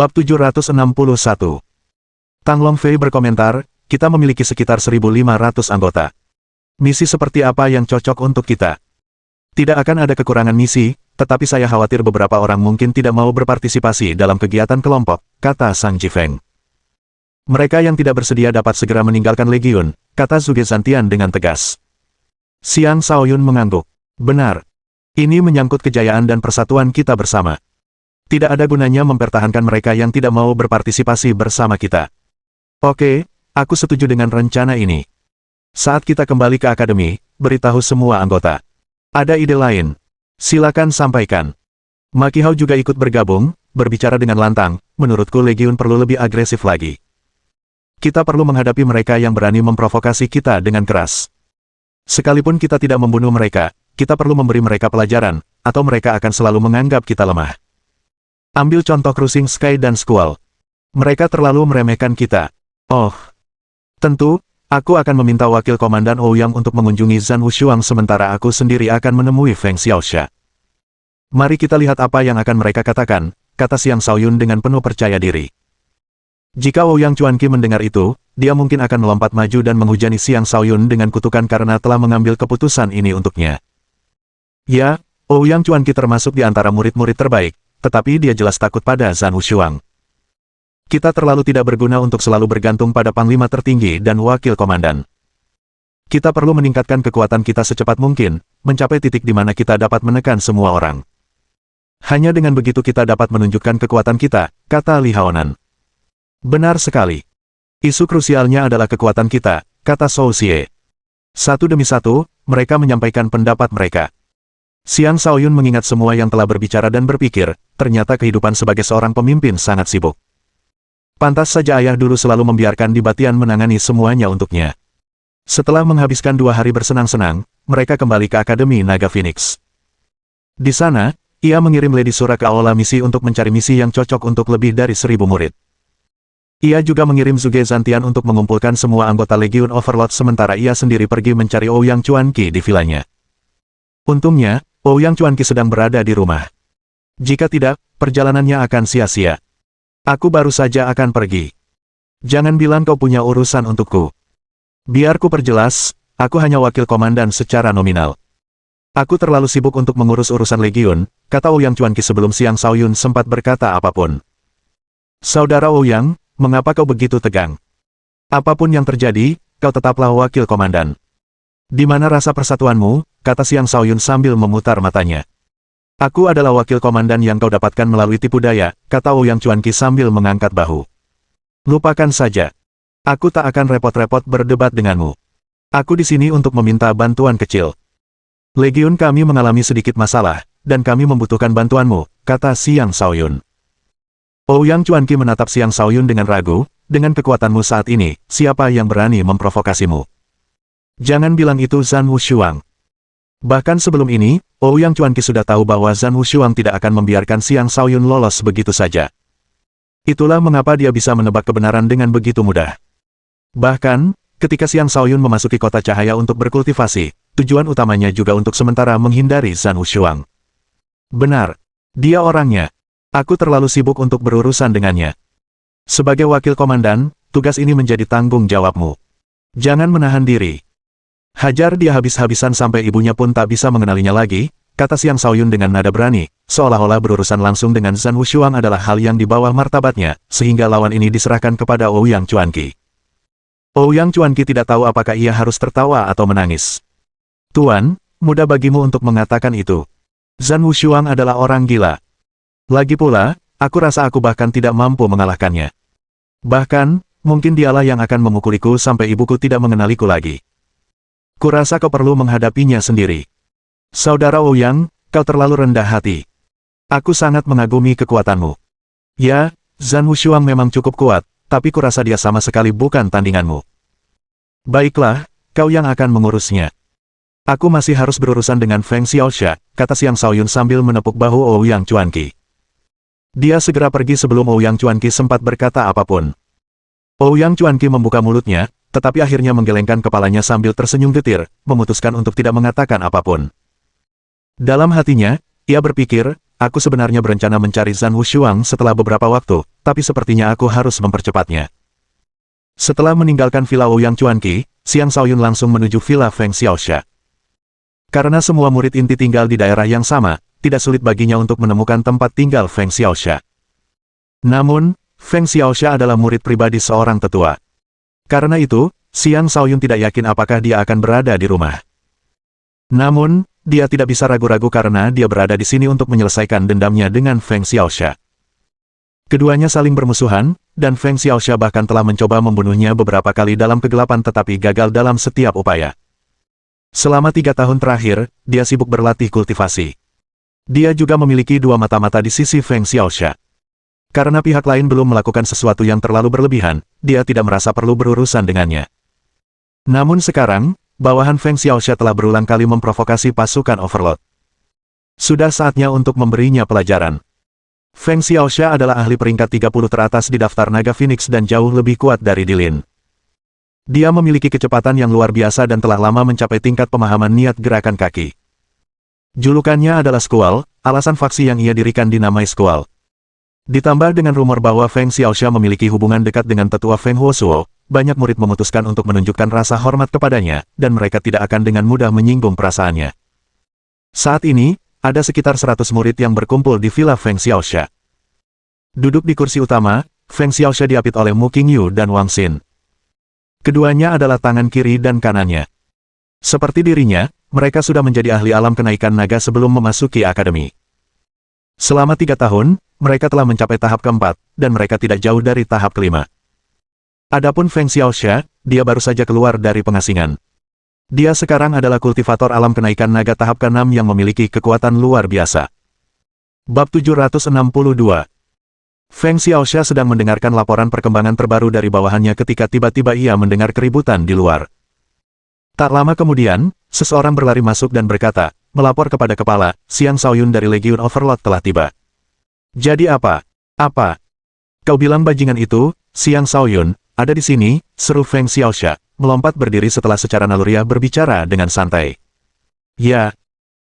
Bab 761. Tang Longfei berkomentar, kita memiliki sekitar 1.500 anggota. Misi seperti apa yang cocok untuk kita? Tidak akan ada kekurangan misi, tetapi saya khawatir beberapa orang mungkin tidak mau berpartisipasi dalam kegiatan kelompok, kata Sang Jifeng. Mereka yang tidak bersedia dapat segera meninggalkan Legiun, kata Zhuge Zantian dengan tegas. Xiang Shaoyun mengangguk. Benar. Ini menyangkut kejayaan dan persatuan kita bersama. Tidak ada gunanya mempertahankan mereka yang tidak mau berpartisipasi bersama kita. Oke, aku setuju dengan rencana ini. Saat kita kembali ke akademi, beritahu semua anggota. Ada ide lain? Silakan sampaikan. Ma Qihao juga ikut bergabung, berbicara dengan lantang, menurutku Legiun perlu lebih agresif lagi. Kita perlu menghadapi mereka yang berani memprovokasi kita dengan keras. Sekalipun kita tidak membunuh mereka, kita perlu memberi mereka pelajaran, atau mereka akan selalu menganggap kita lemah. Ambil contoh Cruising Sky dan Squall. Mereka terlalu meremehkan kita. Oh. Tentu, aku akan meminta wakil komandan Ouyang untuk mengunjungi Zhan Wushuang sementara aku sendiri akan menemui Feng Xiaoxia. Mari kita lihat apa yang akan mereka katakan, kata Xiang Shaoyun dengan penuh percaya diri. Jika Ouyang Chuanqi mendengar itu, dia mungkin akan melompat maju dan menghujani Xiang Shaoyun dengan kutukan karena telah mengambil keputusan ini untuknya. Ya, Ouyang Chuanqi termasuk di antara murid-murid terbaik, tetapi dia jelas takut pada Zhan Wushuang. Kita terlalu tidak berguna untuk selalu bergantung pada panglima tertinggi dan wakil komandan. Kita perlu meningkatkan kekuatan kita secepat mungkin, mencapai titik di mana kita dapat menekan semua orang. Hanya dengan begitu kita dapat menunjukkan kekuatan kita, kata Li Haonan. Benar sekali. Isu krusialnya adalah kekuatan kita, kata Zhou Xie. Satu demi satu, mereka menyampaikan pendapat mereka. Xiang Shaoyun mengingat semua yang telah berbicara dan berpikir, ternyata kehidupan sebagai seorang pemimpin sangat sibuk. Pantas saja ayah dulu selalu membiarkan Di Batian menangani semuanya untuknya. Setelah menghabiskan 2 hari bersenang-senang, mereka kembali ke Akademi Naga Phoenix. Di sana, ia mengirim Lady Sura ke Aula Misi untuk mencari misi yang cocok untuk lebih dari 1.000 murid. Ia juga mengirim Zhuge Zantian untuk mengumpulkan semua anggota Legiun Overlord sementara ia sendiri pergi mencari Ouyang Chuanqi di vilanya. Untungnya, Ouyang Chuanqi sedang berada di rumah. Jika tidak, perjalanannya akan sia-sia. Aku baru saja akan pergi. Jangan bilang kau punya urusan untukku. Biar ku perjelas, aku hanya wakil komandan secara nominal. Aku terlalu sibuk untuk mengurus urusan Legiun, kata Ouyang Chuanqi sebelum Xiang Shaoyun sempat berkata apapun. Saudara Ouyang, mengapa kau begitu tegang? Apapun yang terjadi, kau tetaplah wakil komandan. Di mana rasa persatuanmu, kata Xiang Shaoyun sambil memutar matanya. Aku adalah wakil komandan yang kau dapatkan melalui tipu daya, kata Ouyang Chuanqi sambil mengangkat bahu. Lupakan saja. Aku tak akan repot-repot berdebat denganmu. Aku di sini untuk meminta bantuan kecil. Legiun kami mengalami sedikit masalah, dan kami membutuhkan bantuanmu, kata Xiang Shaoyun. Ouyang Chuanqi menatap Xiang Shaoyun dengan ragu, dengan kekuatanmu saat ini, siapa yang berani memprovokasimu? Jangan bilang itu Zhan Wushuang. Bahkan sebelum ini, Ouyang Chuanqi sudah tahu bahwa Zhan Wushuang tidak akan membiarkan Xiang Shaoyun lolos begitu saja. Itulah mengapa dia bisa menebak kebenaran dengan begitu mudah. Bahkan, ketika Xiang Shaoyun memasuki kota cahaya untuk berkultivasi, tujuan utamanya juga untuk sementara menghindari Zhan Wushuang. Benar. Dia orangnya. Aku terlalu sibuk untuk berurusan dengannya. Sebagai wakil komandan, tugas ini menjadi tanggung jawabmu. Jangan menahan diri. Hajar dia habis-habisan sampai ibunya pun tak bisa mengenalinya lagi, kata Xiang Shaoyun dengan nada berani, seolah-olah berurusan langsung dengan Zhan Wushuang adalah hal yang di bawah martabatnya, sehingga lawan ini diserahkan kepada Ouyang Chuanqi. Ouyang Chuanqi tidak tahu apakah ia harus tertawa atau menangis. Tuan, mudah bagimu untuk mengatakan itu. Zhan Wushuang adalah orang gila. Lagi pula, aku rasa aku bahkan tidak mampu mengalahkannya. Bahkan, mungkin dialah yang akan memukuliku sampai ibuku tidak mengenaliku lagi. Kurasa kau perlu menghadapinya sendiri. Saudara Ouyang, kau terlalu rendah hati. Aku sangat mengagumi kekuatanmu. Ya, Zhan Wushuang memang cukup kuat, tapi kurasa dia sama sekali bukan tandinganmu. Baiklah, kau yang akan mengurusnya. Aku masih harus berurusan dengan Feng Xiaoxia, kata Xiang Shaoyun sambil menepuk bahu Ouyang Chuanqi. Dia segera pergi sebelum Ouyang Chuanqi sempat berkata apapun. Ouyang Chuanqi membuka mulutnya, tetapi akhirnya menggelengkan kepalanya sambil tersenyum getir, memutuskan untuk tidak mengatakan apapun. Dalam hatinya, ia berpikir, aku sebenarnya berencana mencari Zhan Wushuang setelah beberapa waktu, tapi sepertinya aku harus mempercepatnya. Setelah meninggalkan Villa Ouyang Chuanqi, Xiang Shaoyun langsung menuju Villa Feng Xiaoxia. Karena semua murid inti tinggal di daerah yang sama, tidak sulit baginya untuk menemukan tempat tinggal Feng Xiaoxia. Namun, Feng Xiaoxia adalah murid pribadi seorang tetua. Karena itu, Xiang Shaoyun tidak yakin apakah dia akan berada di rumah. Namun, dia tidak bisa ragu-ragu karena dia berada di sini untuk menyelesaikan dendamnya dengan Feng Xiaoxia. Keduanya saling bermusuhan, dan Feng Xiaoxia bahkan telah mencoba membunuhnya beberapa kali dalam kegelapan tetapi gagal dalam setiap upaya. Selama 3 tahun terakhir, dia sibuk berlatih kultivasi. Dia juga memiliki 2 mata-mata di sisi Feng Xiaoxia. Karena pihak lain belum melakukan sesuatu yang terlalu berlebihan, dia tidak merasa perlu berurusan dengannya. Namun sekarang, bawahan Feng Xiaoxia telah berulang kali memprovokasi pasukan Overlord. Sudah saatnya untuk memberinya pelajaran. Feng Xiaoxia adalah ahli peringkat 30 teratas di daftar Naga Phoenix dan jauh lebih kuat dari Dilin. Dia memiliki kecepatan yang luar biasa dan telah lama mencapai tingkat pemahaman niat gerakan kaki. Julukannya adalah Squall, alasan faksi yang ia dirikan dinamai Squall. Ditambah dengan rumor bahwa Feng Xiaoxia memiliki hubungan dekat dengan tetua Feng Huosuo, banyak murid memutuskan untuk menunjukkan rasa hormat kepadanya, dan mereka tidak akan dengan mudah menyinggung perasaannya. Saat ini, ada sekitar 100 murid yang berkumpul di Villa Feng Xiaoxia. Duduk di kursi utama, Feng Xiaoxia diapit oleh Mu Qingyu dan Wang Xin. Keduanya adalah tangan kiri dan kanannya. Seperti dirinya, mereka sudah menjadi ahli alam kenaikan naga sebelum memasuki akademi. Selama 3 tahun, mereka telah mencapai tahap keempat, dan mereka tidak jauh dari tahap kelima. Adapun Feng Xiaoxia, dia baru saja keluar dari pengasingan. Dia sekarang adalah kultivator alam kenaikan naga tahap ke-6 yang memiliki kekuatan luar biasa. Bab 762. Feng Xiaoxia sedang mendengarkan laporan perkembangan terbaru dari bawahannya ketika tiba-tiba ia mendengar keributan di luar. Tak lama kemudian, seseorang berlari masuk dan berkata, melapor kepada kepala, Xiang Shaoyun dari Legiun Overlord telah tiba. Jadi apa? Apa? Kau bilang bajingan itu, Xiang Shaoyun, ada di sini, seru Feng Xiaoxia, melompat berdiri setelah secara naluriah berbicara dengan santai. Ya,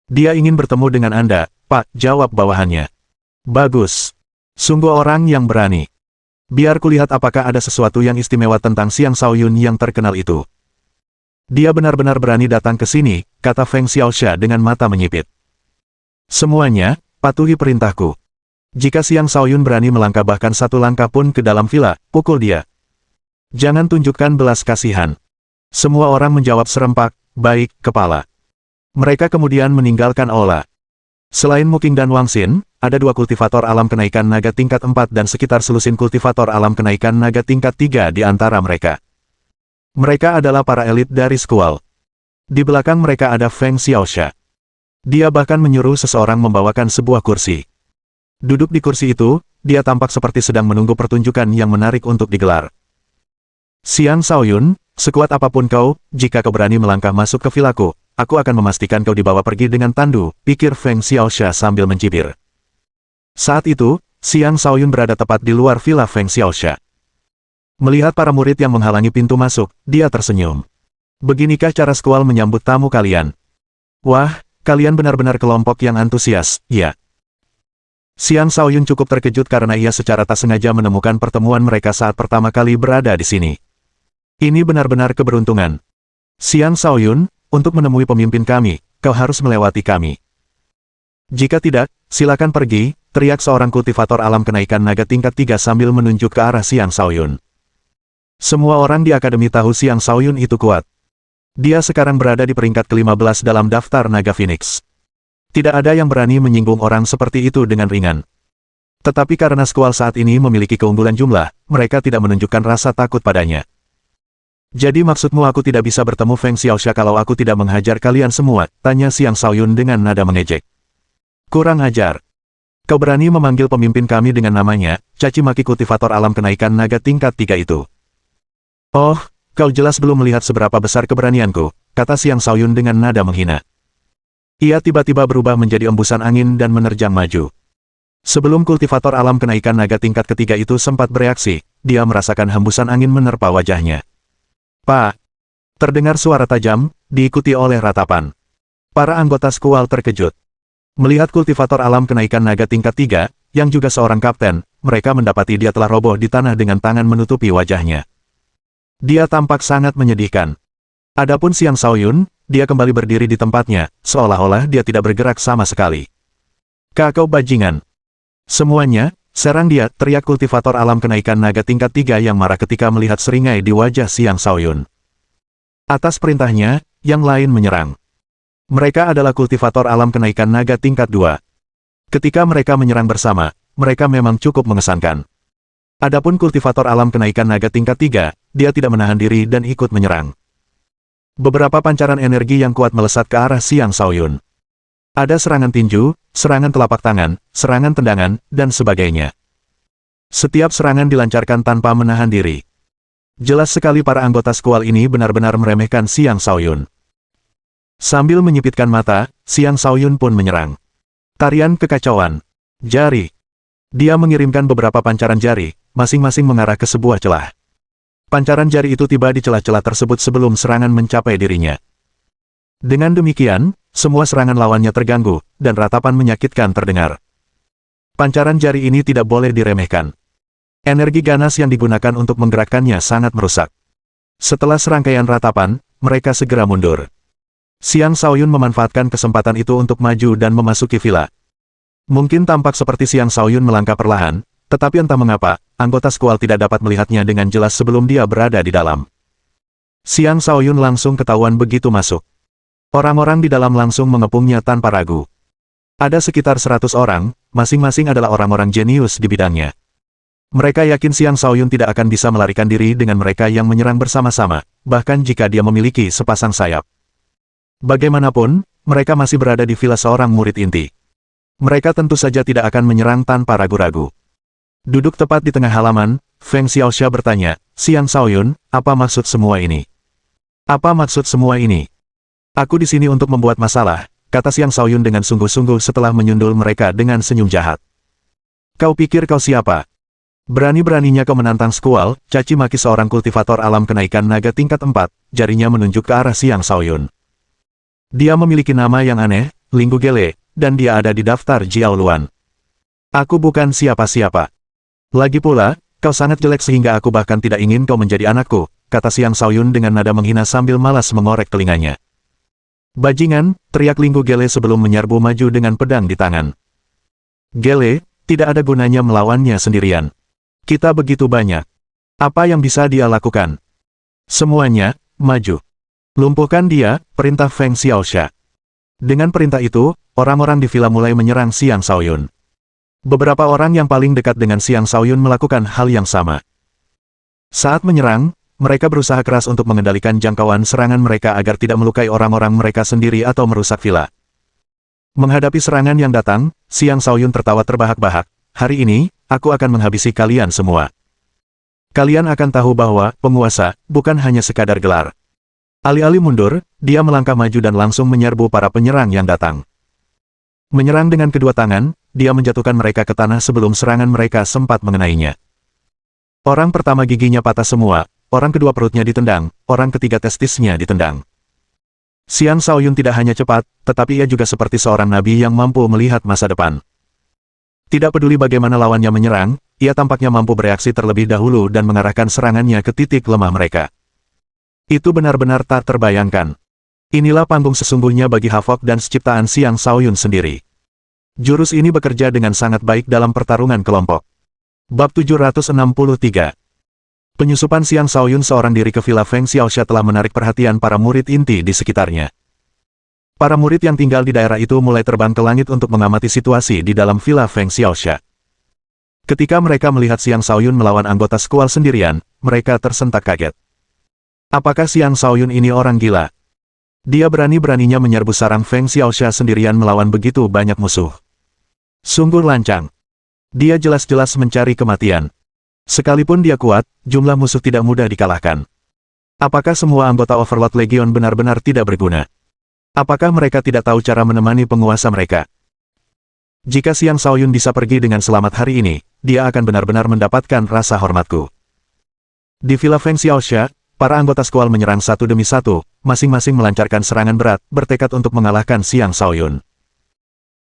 dia ingin bertemu dengan Anda, Pak, jawab bawahannya. Bagus. Sungguh orang yang berani. Biar kulihat apakah ada sesuatu yang istimewa tentang Xiang Shaoyun yang terkenal itu. Dia benar-benar berani datang ke sini, kata Feng Xiaoxia dengan mata menyipit. Semuanya, patuhi perintahku. Jika Xiang Shaoyun berani melangkah bahkan 1 langkah pun ke dalam villa, pukul dia. Jangan tunjukkan belas kasihan. Semua orang menjawab serempak, baik, kepala. Mereka kemudian meninggalkan aula. Selain Mu Qing dan Wang Xin, ada 2 kultivator alam kenaikan naga tingkat 4 dan sekitar selusin kultivator alam kenaikan naga tingkat 3 di antara mereka. Mereka adalah para elit dari Squall. Di belakang mereka ada Feng Xiaoxia. Dia bahkan menyuruh seseorang membawakan sebuah kursi. Duduk di kursi itu, dia tampak seperti sedang menunggu pertunjukan yang menarik untuk digelar. Xiang Shaoyun, sekuat apapun kau, jika kau berani melangkah masuk ke vilaku, aku akan memastikan kau dibawa pergi dengan tandu, pikir Feng Xiaoxia sambil mencibir. Saat itu, Xiang Shaoyun berada tepat di luar villa Feng Xiaoxia. Melihat para murid yang menghalangi pintu masuk, dia tersenyum. Beginikah cara Squall menyambut tamu kalian? Wah, kalian benar-benar kelompok yang antusias, ya. Xiang Shaoyun cukup terkejut karena ia secara tak sengaja menemukan pertemuan mereka saat pertama kali berada di sini. Ini benar-benar keberuntungan. Xiang Shaoyun, untuk menemui pemimpin kami, kau harus melewati kami. Jika tidak, silakan pergi, teriak seorang kultivator alam kenaikan naga tingkat 3 sambil menunjuk ke arah Xiang Shaoyun. Semua orang di akademi tahu Xiang Shaoyun itu kuat. Dia sekarang berada di peringkat ke-15 dalam daftar Naga Phoenix. Tidak ada yang berani menyinggung orang seperti itu dengan ringan. Tetapi karena Squall saat ini memiliki keunggulan jumlah, mereka tidak menunjukkan rasa takut padanya. Jadi maksudmu aku tidak bisa bertemu Feng Xiaoxia kalau aku tidak menghajar kalian semua, tanya Xiang Shaoyun dengan nada mengejek. Kurang ajar. Kau berani memanggil pemimpin kami dengan namanya, caci maki kultivator alam kenaikan naga tingkat 3 itu. Oh, kau jelas belum melihat seberapa besar keberanianku, kata Xiang Shaoyun dengan nada menghina. Ia tiba-tiba berubah menjadi embusan angin dan menerjang maju. Sebelum kultivator alam kenaikan naga tingkat ketiga itu sempat bereaksi, dia merasakan hembusan angin menerpa wajahnya. Pak! Terdengar suara tajam, diikuti oleh ratapan. Para anggota Squall terkejut. Melihat kultivator alam kenaikan naga tingkat 3, yang juga seorang kapten, mereka mendapati dia telah roboh di tanah dengan tangan menutupi wajahnya. Dia tampak sangat menyedihkan. Adapun Xiang Shaoyun, dia kembali berdiri di tempatnya, seolah-olah dia tidak bergerak sama sekali. Kakau bajingan! Semuanya, serang dia, teriak kultivator alam kenaikan naga tingkat 3 yang marah ketika melihat seringai di wajah Xiang Shaoyun. Atas perintahnya, yang lain menyerang. Mereka adalah kultivator alam kenaikan naga tingkat 2. Ketika mereka menyerang bersama, mereka memang cukup mengesankan. Adapun kultivator alam kenaikan naga tingkat 3, dia tidak menahan diri dan ikut menyerang. Beberapa pancaran energi yang kuat melesat ke arah Xiang Shaoyun. Ada serangan tinju, serangan telapak tangan, serangan tendangan, dan sebagainya. Setiap serangan dilancarkan tanpa menahan diri. Jelas sekali para anggota skual ini benar-benar meremehkan Xiang Shaoyun. Sambil menyipitkan mata, Xiang Shaoyun pun menyerang. Tarian kekacauan. Jari. Dia mengirimkan beberapa pancaran jari, masing-masing mengarah ke sebuah celah. Pancaran jari itu tiba di celah-celah tersebut sebelum serangan mencapai dirinya. Dengan demikian, semua serangan lawannya terganggu, dan ratapan menyakitkan terdengar. Pancaran jari ini tidak boleh diremehkan. Energi ganas yang digunakan untuk menggerakkannya sangat merusak. Setelah serangkaian ratapan, mereka segera mundur. Xiang Shaoyun memanfaatkan kesempatan itu untuk maju dan memasuki villa. Mungkin tampak seperti Xiang Shaoyun melangkah perlahan, tetapi entah mengapa, anggota skual tidak dapat melihatnya dengan jelas sebelum dia berada di dalam. Xiang Shaoyun langsung ketahuan begitu masuk. Orang-orang di dalam langsung mengepungnya tanpa ragu. Ada sekitar 100 orang, masing-masing adalah orang-orang jenius di bidangnya. Mereka yakin Xiang Shaoyun tidak akan bisa melarikan diri dengan mereka yang menyerang bersama-sama, bahkan jika dia memiliki sepasang sayap. Bagaimanapun, mereka masih berada di villa seorang murid inti. Mereka tentu saja tidak akan menyerang tanpa ragu-ragu. Duduk tepat di tengah halaman, Feng Xiaoxia bertanya, Xiang Shaoyun, apa maksud semua ini? Apa maksud semua ini? Aku di sini untuk membuat masalah, kata Xiang Shaoyun dengan sungguh-sungguh setelah menyundul mereka dengan senyum jahat. Kau pikir kau siapa? Berani-beraninya kau menantang skual, caci maki seorang kultivator alam kenaikan naga tingkat 4, jarinya menunjuk ke arah Xiang Shaoyun. Dia memiliki nama yang aneh, Linggu Gele, dan dia ada di daftar Jiao Luan. Aku bukan siapa-siapa. Lagi pula, kau sangat jelek sehingga aku bahkan tidak ingin kau menjadi anakku, kata Xiang Shaoyun dengan nada menghina sambil malas mengorek telinganya. Bajingan, teriak Linggu Gele sebelum menyerbu maju dengan pedang di tangan. Gele, tidak ada gunanya melawannya sendirian. Kita begitu banyak. Apa yang bisa dia lakukan? Semuanya, maju. Lumpuhkan dia, perintah Feng Xiaoxia. Dengan perintah itu, orang-orang di villa mulai menyerang Xiang Shaoyun. Beberapa orang yang paling dekat dengan Xiang Shaoyun melakukan hal yang sama. Saat menyerang, mereka berusaha keras untuk mengendalikan jangkauan serangan mereka agar tidak melukai orang-orang mereka sendiri atau merusak villa. Menghadapi serangan yang datang, Xiang Shaoyun tertawa terbahak-bahak. Hari ini, aku akan menghabisi kalian semua. Kalian akan tahu bahwa penguasa bukan hanya sekadar gelar. Alih-alih mundur, dia melangkah maju dan langsung menyerbu para penyerang yang datang. Menyerang dengan kedua tangan, dia menjatuhkan mereka ke tanah sebelum serangan mereka sempat mengenainya. Orang pertama giginya patah semua, orang kedua perutnya ditendang, orang ketiga testisnya ditendang. Xiang Shaoyun tidak hanya cepat, tetapi ia juga seperti seorang nabi yang mampu melihat masa depan. Tidak peduli bagaimana lawannya menyerang, ia tampaknya mampu bereaksi terlebih dahulu dan mengarahkan serangannya ke titik lemah mereka. Itu benar-benar tak terbayangkan. Inilah panggung sesungguhnya bagi Havok dan ciptaan Xiang Shaoyun sendiri. Jurus ini bekerja dengan sangat baik dalam pertarungan kelompok. Bab 763. Penyusupan Xiang Shaoyun seorang diri ke villa Feng Xiaoxia telah menarik perhatian para murid inti di sekitarnya. Para murid yang tinggal di daerah itu mulai terbang ke langit untuk mengamati situasi di dalam villa Feng Xiaoxia. Ketika mereka melihat Xiang Shaoyun melawan anggota skual sendirian, mereka tersentak kaget. Apakah Xiang Shaoyun ini orang gila? Dia berani-beraninya menyerbu sarang Feng Xiaoxia sendirian melawan begitu banyak musuh. Sungguh lancang. Dia jelas-jelas mencari kematian. Sekalipun dia kuat, jumlah musuh tidak mudah dikalahkan. Apakah semua anggota Overlord Legion benar-benar tidak berguna? Apakah mereka tidak tahu cara menemani penguasa mereka? Jika Xiang Shaoyun bisa pergi dengan selamat hari ini, dia akan benar-benar mendapatkan rasa hormatku. Di villa Feng Xiaoxia, para anggota skual menyerang satu demi satu, masing-masing melancarkan serangan berat, bertekad untuk mengalahkan Xiang Shaoyun.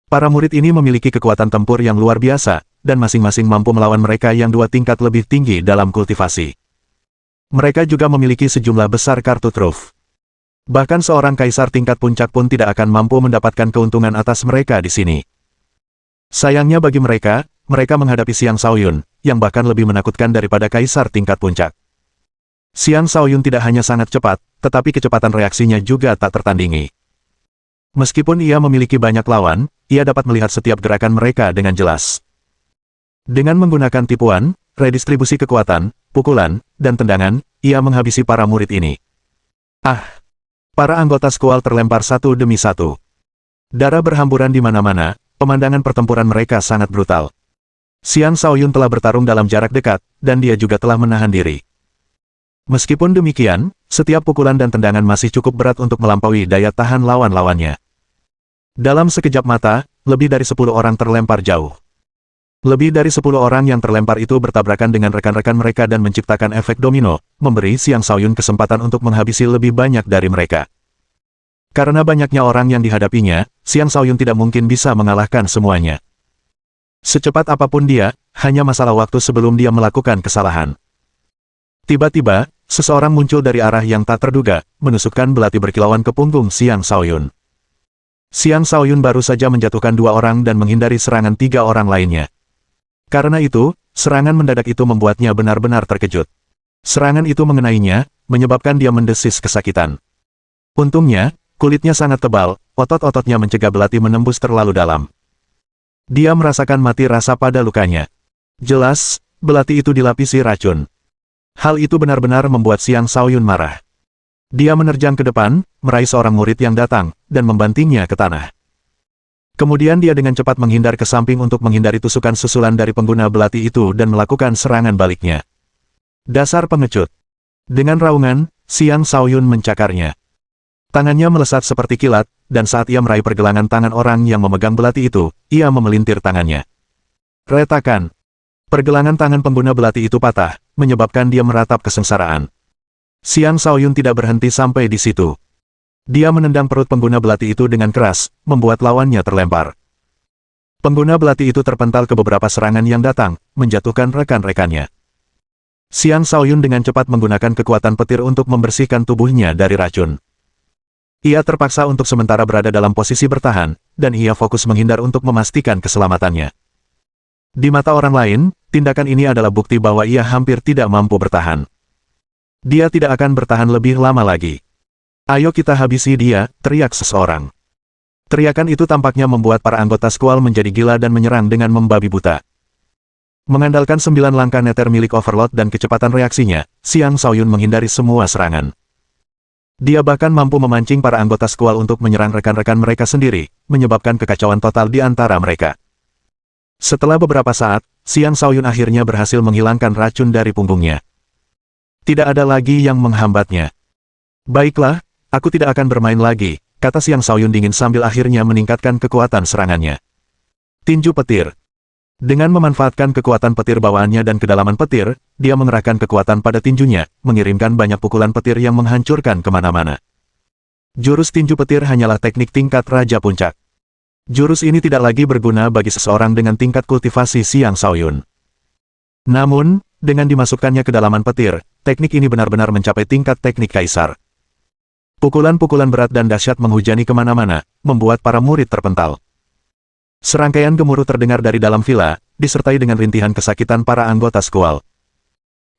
Para murid ini memiliki kekuatan tempur yang luar biasa, dan masing-masing mampu melawan mereka yang 2 tingkat lebih tinggi dalam kultivasi. Mereka juga memiliki sejumlah besar kartu truf. Bahkan seorang kaisar tingkat puncak pun tidak akan mampu mendapatkan keuntungan atas mereka di sini. Sayangnya bagi mereka, mereka menghadapi Xiang Shaoyun, yang bahkan lebih menakutkan daripada kaisar tingkat puncak. Xiang Shaoyun tidak hanya sangat cepat, tetapi kecepatan reaksinya juga tak tertandingi. Meskipun ia memiliki banyak lawan, ia dapat melihat setiap gerakan mereka dengan jelas. Dengan menggunakan tipuan, redistribusi kekuatan, pukulan, dan tendangan, ia menghabisi para murid ini. Para anggota skual terlempar satu demi satu. Darah berhamburan di mana-mana, pemandangan pertempuran mereka sangat brutal. Xiang Shaoyun telah bertarung dalam jarak dekat, dan dia juga telah menahan diri. Meskipun demikian, setiap pukulan dan tendangan masih cukup berat untuk melampaui daya tahan lawan-lawannya. Dalam sekejap mata, lebih dari 10 orang terlempar jauh. Lebih dari 10 orang yang terlempar itu bertabrakan dengan rekan-rekan mereka dan menciptakan efek domino, memberi Xiang Shaoyun kesempatan untuk menghabisi lebih banyak dari mereka. Karena banyaknya orang yang dihadapinya, Xiang Shaoyun tidak mungkin bisa mengalahkan semuanya. Secepat apapun dia, hanya masalah waktu sebelum dia melakukan kesalahan. Tiba-tiba, seseorang muncul dari arah yang tak terduga, menusukkan belati berkilauan ke punggung Xiang Shaoyun. Xiang Shaoyun baru saja menjatuhkan 2 orang dan menghindari serangan 3 orang lainnya. Karena itu, serangan mendadak itu membuatnya benar-benar terkejut. Serangan itu mengenainya, menyebabkan dia mendesis kesakitan. Untungnya, kulitnya sangat tebal, otot-ototnya mencegah belati menembus terlalu dalam. Dia merasakan mati rasa pada lukanya. Jelas, belati itu dilapisi racun. Hal itu benar-benar membuat Xiang Shaoyun marah. Dia menerjang ke depan, meraih seorang murid yang datang, dan membantingnya ke tanah. Kemudian dia dengan cepat menghindar ke samping untuk menghindari tusukan susulan dari pengguna belati itu dan melakukan serangan baliknya. Dasar pengecut. Dengan raungan, Xiang Shaoyun mencakarnya. Tangannya melesat seperti kilat, dan saat ia meraih pergelangan tangan orang yang memegang belati itu, ia memelintir tangannya. Retakan. Pergelangan tangan pengguna belati itu patah, menyebabkan dia meratap kesengsaraan. Xiang Shaoyun tidak berhenti sampai di situ. Dia menendang perut pengguna belati itu dengan keras, membuat lawannya terlempar. Pengguna belati itu terpental ke beberapa serangan yang datang, menjatuhkan rekan-rekannya. Xiang Shaoyun dengan cepat menggunakan kekuatan petir untuk membersihkan tubuhnya dari racun. Ia terpaksa untuk sementara berada dalam posisi bertahan, dan ia fokus menghindar untuk memastikan keselamatannya. Di mata orang lain, tindakan ini adalah bukti bahwa ia hampir tidak mampu bertahan. Dia tidak akan bertahan lebih lama lagi. Ayo kita habisi dia, teriak seseorang. Teriakan itu tampaknya membuat para anggota skual menjadi gila dan menyerang dengan membabi buta. Mengandalkan 9 langkah neter milik Overlord dan kecepatan reaksinya, Xiang Shaoyun menghindari semua serangan. Dia bahkan mampu memancing para anggota skual untuk menyerang rekan-rekan mereka sendiri, menyebabkan kekacauan total di antara mereka. Setelah beberapa saat, Xiang Shaoyun akhirnya berhasil menghilangkan racun dari punggungnya. Tidak ada lagi yang menghambatnya. Baiklah, aku tidak akan bermain lagi, kata Xiang Shaoyun dingin sambil akhirnya meningkatkan kekuatan serangannya. Tinju petir. Dengan memanfaatkan kekuatan petir bawaannya dan kedalaman petir, dia mengerahkan kekuatan pada tinjunya, mengirimkan banyak pukulan petir yang menghancurkan kemana-mana. Jurus tinju petir hanyalah teknik tingkat Raja Puncak. Jurus ini tidak lagi berguna bagi seseorang dengan tingkat kultivasi Xiang Shaoyun. Namun, dengan dimasukkannya ke dalaman petir, teknik ini benar-benar mencapai tingkat teknik kaisar. Pukulan-pukulan berat dan dahsyat menghujani kemana-mana, membuat para murid terpental. Serangkaian gemuruh terdengar dari dalam villa, disertai dengan rintihan kesakitan para anggota skual.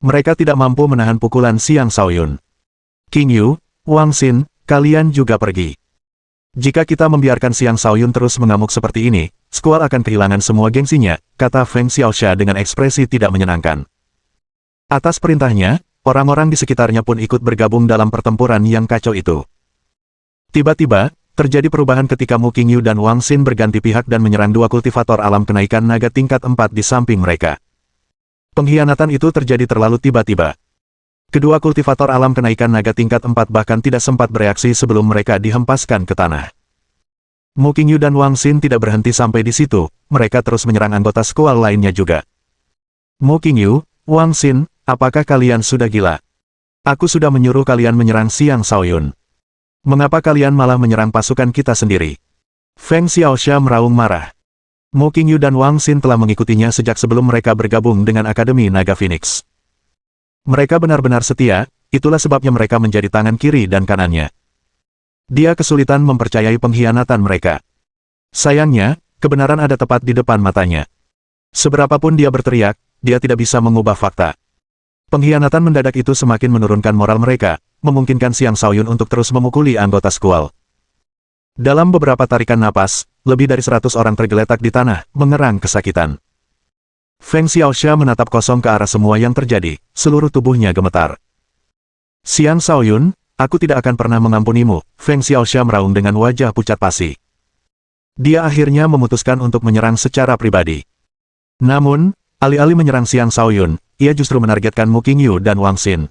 Mereka tidak mampu menahan pukulan Xiang Shaoyun. King Yu, Wang Xin, kalian juga pergi. Jika kita membiarkan Xiang Shaoyun terus mengamuk seperti ini, skual akan kehilangan semua gengsinya, kata Feng Xiaoxia dengan ekspresi tidak menyenangkan. Atas perintahnya, orang-orang di sekitarnya pun ikut bergabung dalam pertempuran yang kacau itu. Tiba-tiba, terjadi perubahan ketika Mu Qingyu dan Wang Xin berganti pihak dan menyerang 2 kultivator alam kenaikan naga tingkat 4 di samping mereka. Pengkhianatan itu terjadi terlalu tiba-tiba. Kedua kultivator alam kenaikan naga tingkat 4 bahkan tidak sempat bereaksi sebelum mereka dihempaskan ke tanah. Mu Qingyu dan Wang Xin tidak berhenti sampai di situ, mereka terus menyerang anggota skual lainnya juga. Mu Qingyu, Wang Xin, apakah kalian sudah gila? Aku sudah menyuruh kalian menyerang Xiang Shaoyun. Mengapa kalian malah menyerang pasukan kita sendiri? Feng Xiaoxia meraung marah. Mo Qingyu dan Wang Xin telah mengikutinya sejak sebelum mereka bergabung dengan Akademi Naga Phoenix. Mereka benar-benar setia, itulah sebabnya mereka menjadi tangan kiri dan kanannya. Dia kesulitan mempercayai pengkhianatan mereka. Sayangnya, kebenaran ada tepat di depan matanya. Seberapapun dia berteriak, dia tidak bisa mengubah fakta. Pengkhianatan mendadak itu semakin menurunkan moral mereka, memungkinkan Xiang Shaoyun untuk terus memukuli anggota Squall. Dalam beberapa tarikan napas, lebih dari 100 orang tergeletak di tanah, mengerang kesakitan. Feng Xiaoxia menatap kosong ke arah semua yang terjadi, seluruh tubuhnya gemetar. Xiang Shaoyun, aku tidak akan pernah mengampunimu, Feng Xiaoxia meraung dengan wajah pucat pasi. Dia akhirnya memutuskan untuk menyerang secara pribadi. Namun, alih-alih menyerang Xiang Shaoyun, ia justru menargetkan Mo Qingyu dan Wang Xin.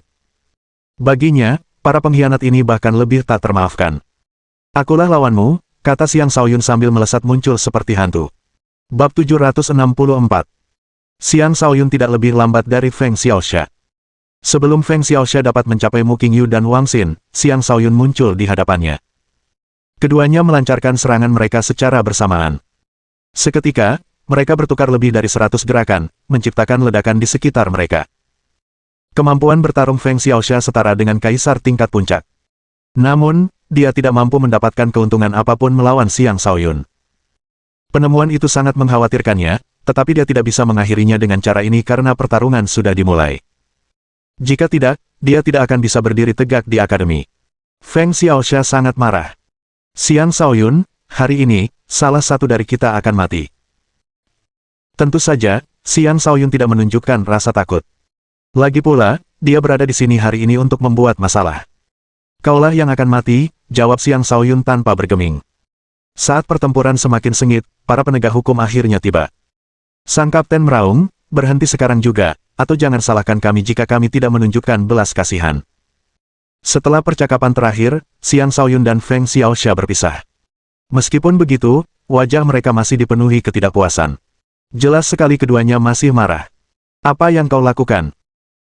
Baginya, para pengkhianat ini bahkan lebih tak termaafkan. Akulah lawanmu, kata Xiang Shaoyun sambil melesat muncul seperti hantu. Bab 764. Xiang Shaoyun tidak lebih lambat dari Feng Xiaoxia. Sebelum Feng Xiaoxia dapat mencapai Mo Qingyu dan Wang Xin, Xiang Shaoyun muncul di hadapannya. Keduanya melancarkan serangan mereka secara bersamaan. Seketika, mereka bertukar lebih dari 100 gerakan, menciptakan ledakan di sekitar mereka. Kemampuan bertarung Feng Xiaoxia setara dengan kaisar tingkat puncak. Namun, dia tidak mampu mendapatkan keuntungan apapun melawan Xiang Shaoyun. Penemuan itu sangat mengkhawatirkannya, tetapi dia tidak bisa mengakhirinya dengan cara ini karena pertarungan sudah dimulai. Jika tidak, dia tidak akan bisa berdiri tegak di akademi. Feng Xiaoxia sangat marah. Xiang Shaoyun, hari ini, salah satu dari kita akan mati. Tentu saja, Xiang Shaoyun tidak menunjukkan rasa takut. Lagi pula, dia berada di sini hari ini untuk membuat masalah. Kaulah yang akan mati, jawab Xiang Shaoyun tanpa bergeming. Saat pertempuran semakin sengit, para penegak hukum akhirnya tiba. Sang kapten meraung, berhenti sekarang juga, atau jangan salahkan kami jika kami tidak menunjukkan belas kasihan. Setelah percakapan terakhir, Xiang Shaoyun dan Feng Xiaoxia berpisah. Meskipun begitu, wajah mereka masih dipenuhi ketidakpuasan. Jelas sekali keduanya masih marah. Apa yang kau lakukan?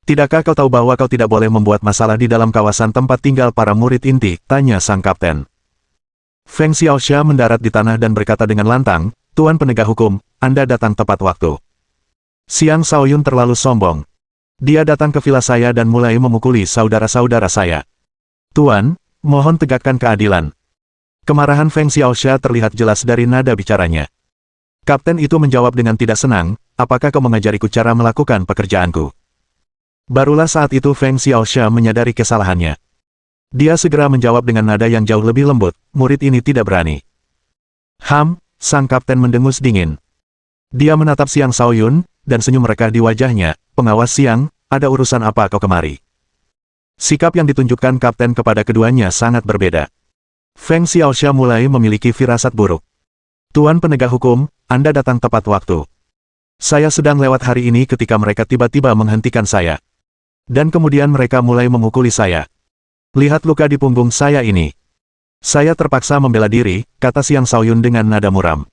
Tidakkah kau tahu bahwa kau tidak boleh membuat masalah di dalam kawasan tempat tinggal para murid inti? Tanya sang kapten. Feng Xiaoxia mendarat di tanah dan berkata dengan lantang, Tuan penegak hukum, Anda datang tepat waktu. Xiang Shaoyun terlalu sombong. Dia datang ke villa saya dan mulai memukuli saudara-saudara saya. Tuan, mohon tegakkan keadilan. Kemarahan Feng Xiaoxia terlihat jelas dari nada bicaranya. Kapten itu menjawab dengan tidak senang, apakah kau mengajariku cara melakukan pekerjaanku? Barulah saat itu Feng Xiaoxia menyadari kesalahannya. Dia segera menjawab dengan nada yang jauh lebih lembut, murid ini tidak berani. Sang kapten mendengus dingin. Dia menatap Xiang Shaoyun, dan senyum merekah di wajahnya, pengawas Xiang, ada urusan apa kau kemari? Sikap yang ditunjukkan kapten kepada keduanya sangat berbeda. Feng Xiaoxia mulai memiliki firasat buruk. Tuan penegak hukum, Anda datang tepat waktu. Saya sedang lewat hari ini ketika mereka tiba-tiba menghentikan saya. Dan kemudian mereka mulai memukuli saya. Lihat luka di punggung saya ini. Saya terpaksa membela diri, kata Xiang Shaoyun dengan nada muram.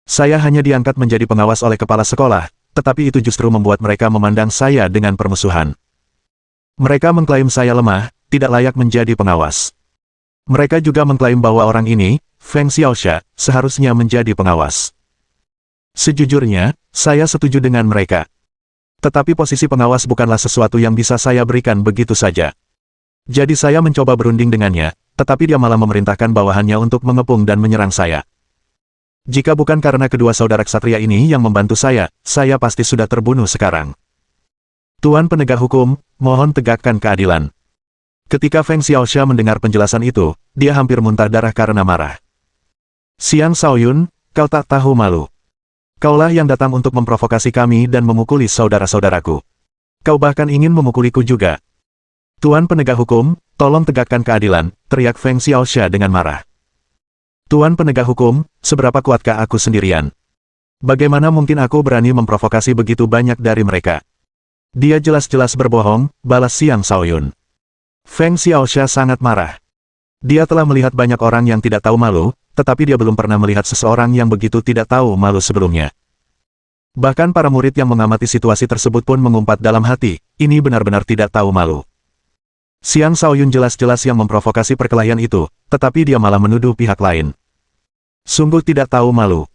Saya hanya diangkat menjadi pengawas oleh kepala sekolah, tetapi itu justru membuat mereka memandang saya dengan permusuhan. Mereka mengklaim saya lemah, tidak layak menjadi pengawas. Mereka juga mengklaim bahwa orang ini, Feng Xiaoxia, seharusnya menjadi pengawas. Sejujurnya, saya setuju dengan mereka. Tetapi posisi pengawas bukanlah sesuatu yang bisa saya berikan begitu saja. Jadi saya mencoba berunding dengannya, tetapi dia malah memerintahkan bawahannya untuk mengepung dan menyerang saya. Jika bukan karena kedua saudara ksatria ini yang membantu saya pasti sudah terbunuh sekarang. Tuan penegak hukum, mohon tegakkan keadilan. Ketika Feng Xiaoxia mendengar penjelasan itu, dia hampir muntah darah karena marah. Xiang Shaoyun, kau tak tahu malu. Kaulah yang datang untuk memprovokasi kami dan memukuli saudara-saudaraku. Kau bahkan ingin memukuliku juga. Tuan penegak hukum, tolong tegakkan keadilan, teriak Feng Xiaoxia dengan marah. Tuan penegak hukum, seberapa kuatkah aku sendirian? Bagaimana mungkin aku berani memprovokasi begitu banyak dari mereka? Dia jelas-jelas berbohong, balas Xiang Shaoyun. Feng Xiaoxia sangat marah. Dia telah melihat banyak orang yang tidak tahu malu, tetapi dia belum pernah melihat seseorang yang begitu tidak tahu malu sebelumnya. Bahkan para murid yang mengamati situasi tersebut pun mengumpat dalam hati, ini benar-benar tidak tahu malu. Xiang Shaoyun jelas-jelas yang memprovokasi perkelahian itu, tetapi dia malah menuduh pihak lain. Sungguh tidak tahu malu.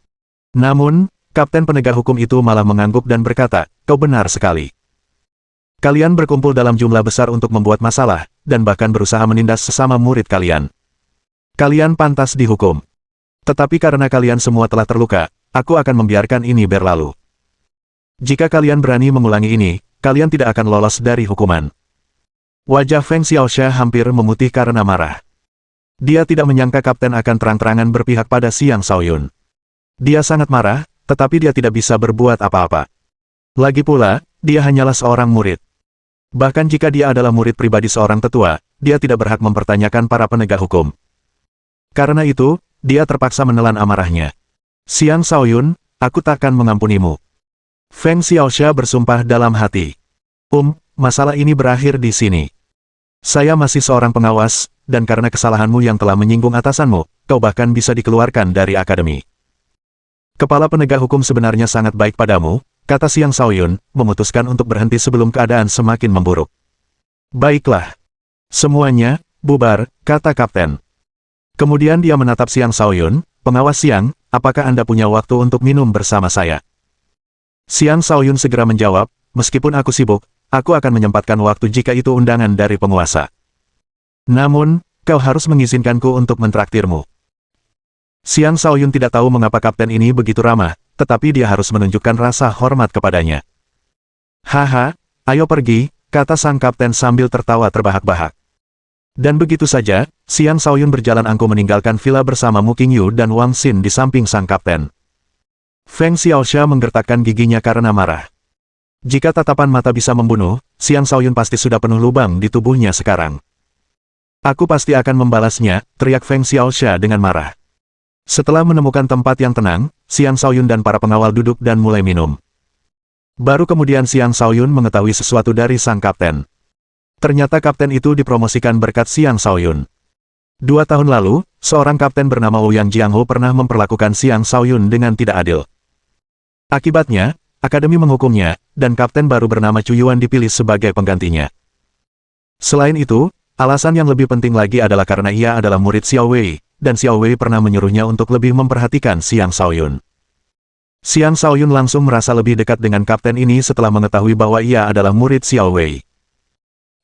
Namun, Kapten penegak hukum itu malah mengangguk dan berkata, "Kau benar sekali. Kalian berkumpul dalam jumlah besar untuk membuat masalah, dan bahkan berusaha menindas sesama murid kalian. Kalian pantas dihukum. Tetapi karena kalian semua telah terluka, aku akan membiarkan ini berlalu. Jika kalian berani mengulangi ini, kalian tidak akan lolos dari hukuman." Wajah Feng Xiaoxia hampir memutih karena marah. Dia tidak menyangka kapten akan terang-terangan berpihak pada Xiang Shaoyun. Dia sangat marah, tetapi dia tidak bisa berbuat apa-apa. Lagi pula, dia hanyalah seorang murid. Bahkan jika dia adalah murid pribadi seorang tetua, dia tidak berhak mempertanyakan para penegak hukum. Karena itu, dia terpaksa menelan amarahnya. "Xiang Shaoyun, aku takkan mengampunimu." Feng Xiaoxia bersumpah dalam hati. Masalah ini berakhir di sini. Saya masih seorang pengawas, dan karena kesalahanmu yang telah menyinggung atasanmu, kau bahkan bisa dikeluarkan dari akademi. Kepala penegak hukum sebenarnya sangat baik padamu, kata Xiang Shaoyun, memutuskan untuk berhenti sebelum keadaan semakin memburuk. "Baiklah. Semuanya, bubar," kata kapten. Kemudian dia menatap Xiang Shaoyun, "Pengawas Xiang, apakah Anda punya waktu untuk minum bersama saya?" Xiang Shaoyun segera menjawab, "Meskipun aku sibuk, aku akan menyempatkan waktu jika itu undangan dari penguasa. Namun, kau harus mengizinkanku untuk mentraktirmu." Xiang Shaoyun tidak tahu mengapa kapten ini begitu ramah, tetapi dia harus menunjukkan rasa hormat kepadanya. "Haha, ayo pergi," kata sang kapten sambil tertawa terbahak-bahak. Dan begitu saja, Xiang Shaoyun berjalan angkuh meninggalkan villa bersama Mu Qingyu dan Wang Xin di samping sang kapten. Feng Xiaoxia menggertakkan giginya karena marah. Jika tatapan mata bisa membunuh, Xiang Shaoyun pasti sudah penuh lubang di tubuhnya sekarang. "Aku pasti akan membalasnya," teriak Feng Xiaoxia dengan marah. Setelah menemukan tempat yang tenang, Xiang Shaoyun dan para pengawal duduk dan mulai minum. Baru kemudian Xiang Shaoyun mengetahui sesuatu dari sang kapten. Ternyata kapten itu dipromosikan berkat Xiang Shaoyun. 2 tahun lalu, seorang kapten bernama Ouyang Jiangho pernah memperlakukan Xiang Shaoyun dengan tidak adil. Akibatnya, akademi menghukumnya, dan kapten baru bernama Chu Yuan dipilih sebagai penggantinya. Selain itu, alasan yang lebih penting lagi adalah karena ia adalah murid Xiao Wei, dan Xiao Wei pernah menyuruhnya untuk lebih memperhatikan Xiang Shaoyun. Xiang Shaoyun langsung merasa lebih dekat dengan kapten ini setelah mengetahui bahwa ia adalah murid Xiao Wei.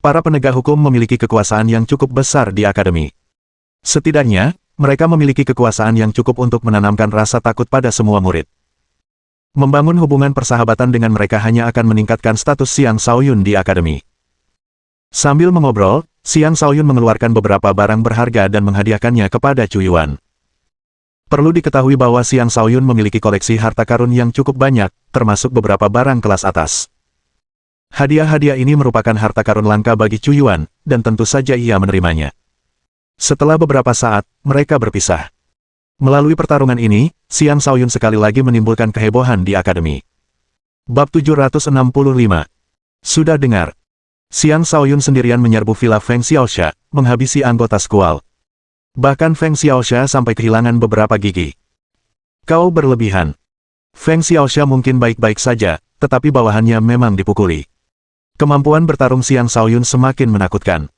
Para penegak hukum memiliki kekuasaan yang cukup besar di akademi. Setidaknya, mereka memiliki kekuasaan yang cukup untuk menanamkan rasa takut pada semua murid. Membangun hubungan persahabatan dengan mereka hanya akan meningkatkan status Xiang Shaoyun di akademi. Sambil mengobrol, Xiang Shaoyun mengeluarkan beberapa barang berharga dan menghadiahkannya kepada Chu Yuan. Perlu diketahui bahwa Xiang Shaoyun memiliki koleksi harta karun yang cukup banyak, termasuk beberapa barang kelas atas. Hadiah-hadiah ini merupakan harta karun langka bagi Chu Yuan, dan tentu saja ia menerimanya. Setelah beberapa saat, mereka berpisah. Melalui pertarungan ini, Xiang Shaoyun sekali lagi menimbulkan kehebohan di akademi. Bab 765. Sudah dengar. Xiang Shaoyun sendirian menyerbu villa Feng Xiaoxia, menghabisi anggota skual. Bahkan Feng Xiaoxia sampai kehilangan beberapa gigi. "Kau berlebihan." Feng Xiaoxia mungkin baik-baik saja, tetapi bawahannya memang dipukuli. Kemampuan bertarung Xiang Shaoyun semakin menakutkan.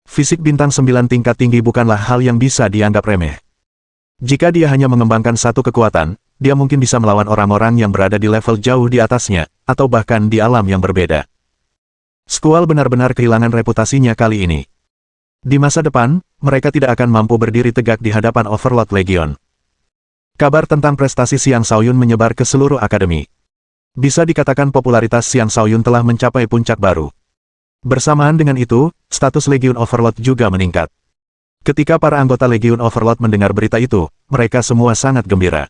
Fisik bintang 9 tingkat tinggi bukanlah hal yang bisa dianggap remeh. Jika dia hanya mengembangkan satu kekuatan, dia mungkin bisa melawan orang-orang yang berada di level jauh di atasnya, atau bahkan di alam yang berbeda. Skual benar-benar kehilangan reputasinya kali ini. Di masa depan, mereka tidak akan mampu berdiri tegak di hadapan Overlord Legion. Kabar tentang prestasi Xiang Shaoyun menyebar ke seluruh akademi. Bisa dikatakan popularitas Xiang Shaoyun telah mencapai puncak baru. Bersamaan dengan itu, status Legion Overlord juga meningkat. Ketika para anggota Legion Overlord mendengar berita itu, mereka semua sangat gembira.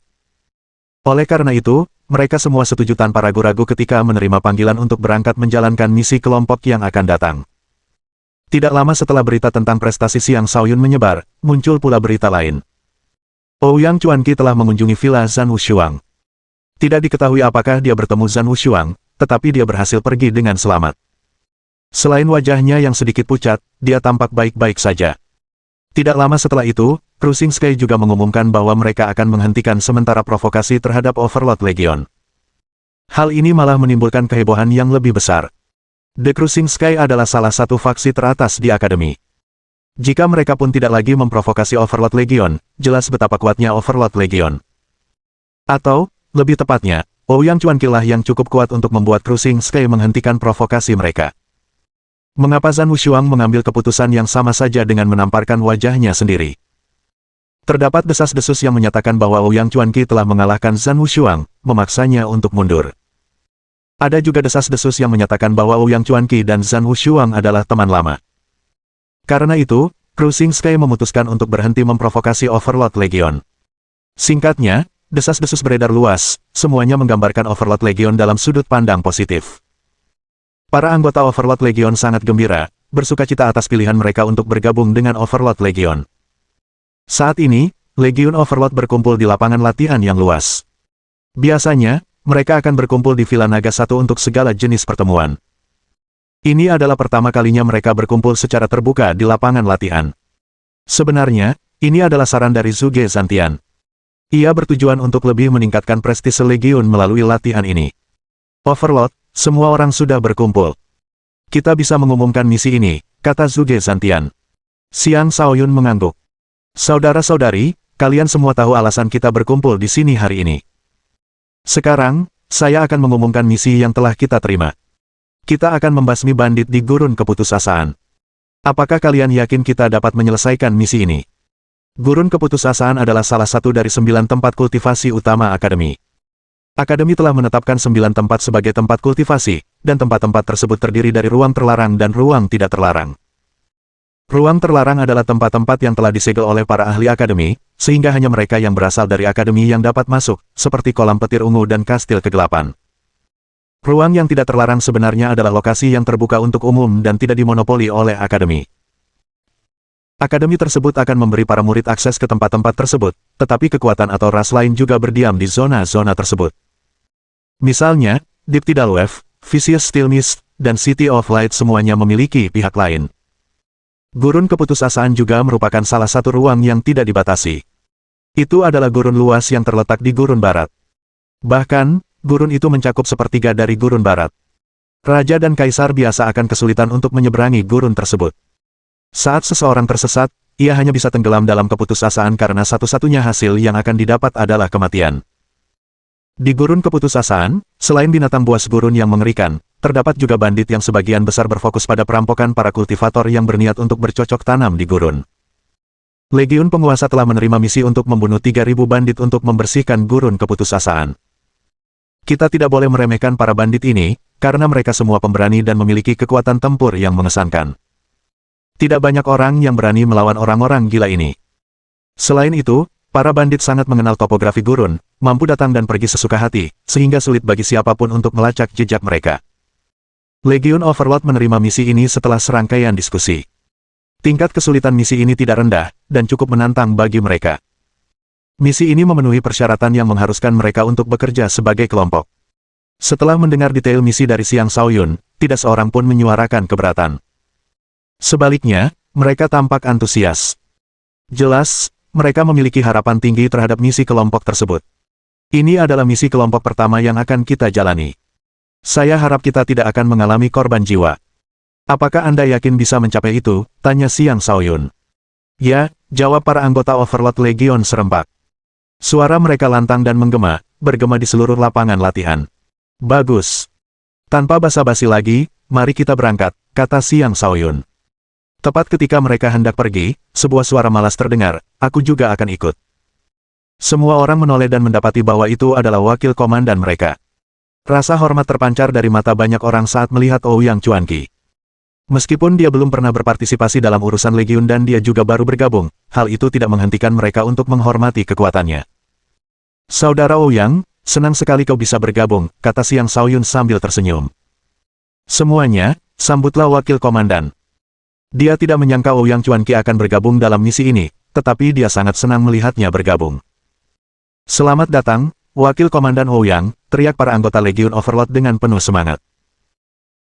Oleh karena itu, mereka semua setuju tanpa ragu-ragu ketika menerima panggilan untuk berangkat menjalankan misi kelompok yang akan datang. Tidak lama setelah berita tentang prestasi Xiang Shaoyun menyebar, muncul pula berita lain. Ouyang Chuanqi telah mengunjungi villa Zhan Wushuang. Tidak diketahui apakah dia bertemu Zhan Wushuang, tetapi dia berhasil pergi dengan selamat. Selain wajahnya yang sedikit pucat, dia tampak baik-baik saja. Tidak lama setelah itu, Cruising Sky juga mengumumkan bahwa mereka akan menghentikan sementara provokasi terhadap Overlord Legion. Hal ini malah menimbulkan kehebohan yang lebih besar. The Cruising Sky adalah salah satu faksi teratas di akademi. Jika mereka pun tidak lagi memprovokasi Overlord Legion, jelas betapa kuatnya Overlord Legion. Atau, Lebih tepatnya, Ouyang Chuanqi lah yang cukup kuat untuk membuat Cruising Sky menghentikan provokasi mereka. Mengapa Zhan Wushuang mengambil keputusan yang sama saja dengan menamparkan wajahnya sendiri? Terdapat desas-desus yang menyatakan bahwa Ouyang Chuanqi telah mengalahkan Zhan Wushuang, memaksanya untuk mundur. Ada juga desas-desus yang menyatakan bahwa Ouyang Chuanqi dan Zhan Wushuang adalah teman lama. Karena itu, Cruising Sky memutuskan untuk berhenti memprovokasi Overlord Legion. Singkatnya, desas-desus beredar luas, semuanya menggambarkan Overlord Legion dalam sudut pandang positif. Para anggota Overlord Legion sangat gembira, bersukacita atas pilihan mereka untuk bergabung dengan Overlord Legion. Saat ini, Legion Overlord berkumpul di lapangan latihan yang luas. Biasanya, mereka akan berkumpul di Villa Naga 1 untuk segala jenis pertemuan. Ini adalah pertama kalinya mereka berkumpul secara terbuka di lapangan latihan. Sebenarnya, ini adalah saran dari Zhuge Zantian. Ia bertujuan untuk lebih meningkatkan prestise Legion melalui latihan ini. Overlord, semua orang sudah berkumpul. Kita bisa mengumumkan misi ini, kata Zhuge Zantian. Xiang Shaoyun mengangguk. Saudara-saudari, kalian semua tahu alasan kita berkumpul di sini hari ini. Sekarang, saya akan mengumumkan misi yang telah kita terima. Kita akan membasmi bandit di Gurun Keputusasaan. Apakah kalian yakin kita dapat menyelesaikan misi ini? Gurun Keputusasaan adalah salah satu dari 9 tempat kultivasi utama Akademi. Akademi telah menetapkan 9 tempat sebagai tempat kultivasi, dan tempat-tempat tersebut terdiri dari ruang terlarang dan ruang tidak terlarang. Ruang terlarang adalah tempat-tempat yang telah disegel oleh para ahli Akademi, sehingga hanya mereka yang berasal dari Akademi yang dapat masuk, seperti kolam petir ungu dan kastil kegelapan. Ruang yang tidak terlarang sebenarnya adalah lokasi yang terbuka untuk umum dan tidak dimonopoli oleh Akademi. Akademi tersebut akan memberi para murid akses ke tempat-tempat tersebut, tetapi kekuatan atau ras lain juga berdiam di zona-zona tersebut. Misalnya, Deep Tidal Wave, Vicious Steel Mist, dan City of Light semuanya memiliki pihak lain. Gurun Keputusasaan juga merupakan salah satu ruang yang tidak dibatasi. Itu adalah gurun luas yang terletak di Gurun Barat. Bahkan, gurun itu mencakup sepertiga dari Gurun Barat. Raja dan Kaisar biasa akan kesulitan untuk menyeberangi gurun tersebut. Saat seseorang tersesat, ia hanya bisa tenggelam dalam keputusasaan karena satu-satunya hasil yang akan didapat adalah kematian. Di Gurun Keputusasaan, selain binatang buas gurun yang mengerikan, terdapat juga bandit yang sebagian besar berfokus pada perampokan para kultivator yang berniat untuk bercocok tanam di gurun. Legiun penguasa telah menerima misi untuk membunuh 3.000 bandit untuk membersihkan Gurun Keputusasaan. Kita tidak boleh meremehkan para bandit ini, karena mereka semua pemberani dan memiliki kekuatan tempur yang mengesankan. Tidak banyak orang yang berani melawan orang-orang gila ini. Selain itu, para bandit sangat mengenal topografi gurun, mampu datang dan pergi sesuka hati, sehingga sulit bagi siapapun untuk melacak jejak mereka. Legion Overlord menerima misi ini setelah serangkaian diskusi. Tingkat kesulitan misi ini tidak rendah, dan cukup menantang bagi mereka. Misi ini memenuhi persyaratan yang mengharuskan mereka untuk bekerja sebagai kelompok. Setelah mendengar detail misi dari Xiang Shaoyun, tidak seorang pun menyuarakan keberatan. Sebaliknya, mereka tampak antusias. Jelas, mereka memiliki harapan tinggi terhadap misi kelompok tersebut. Ini adalah misi kelompok pertama yang akan kita jalani. Saya harap kita tidak akan mengalami korban jiwa. Apakah Anda yakin bisa mencapai itu? Tanya Xiang Shaoyun. Ya, jawab para anggota Overlord Legion serempak. Suara mereka lantang dan bergema di seluruh lapangan latihan. Bagus. Tanpa basa-basi lagi, mari kita berangkat, kata Xiang Shaoyun. Tepat ketika mereka hendak pergi, sebuah suara malas terdengar, aku juga akan ikut. Semua orang menoleh dan mendapati bahwa itu adalah wakil komandan mereka. Rasa hormat terpancar dari mata banyak orang saat melihat Ouyang Chuanqi. Meskipun dia belum pernah berpartisipasi dalam urusan Legiun dan dia juga baru bergabung, hal itu tidak menghentikan mereka untuk menghormati kekuatannya. Saudara Ouyang, senang sekali kau bisa bergabung, kata Xiang Shaoyun sambil tersenyum. Semuanya, sambutlah wakil komandan. Dia tidak menyangka Ouyang Chuanqi akan bergabung dalam misi ini, tetapi dia sangat senang melihatnya bergabung. Selamat datang, wakil komandan Ouyang, teriak para anggota Legion Overlord dengan penuh semangat.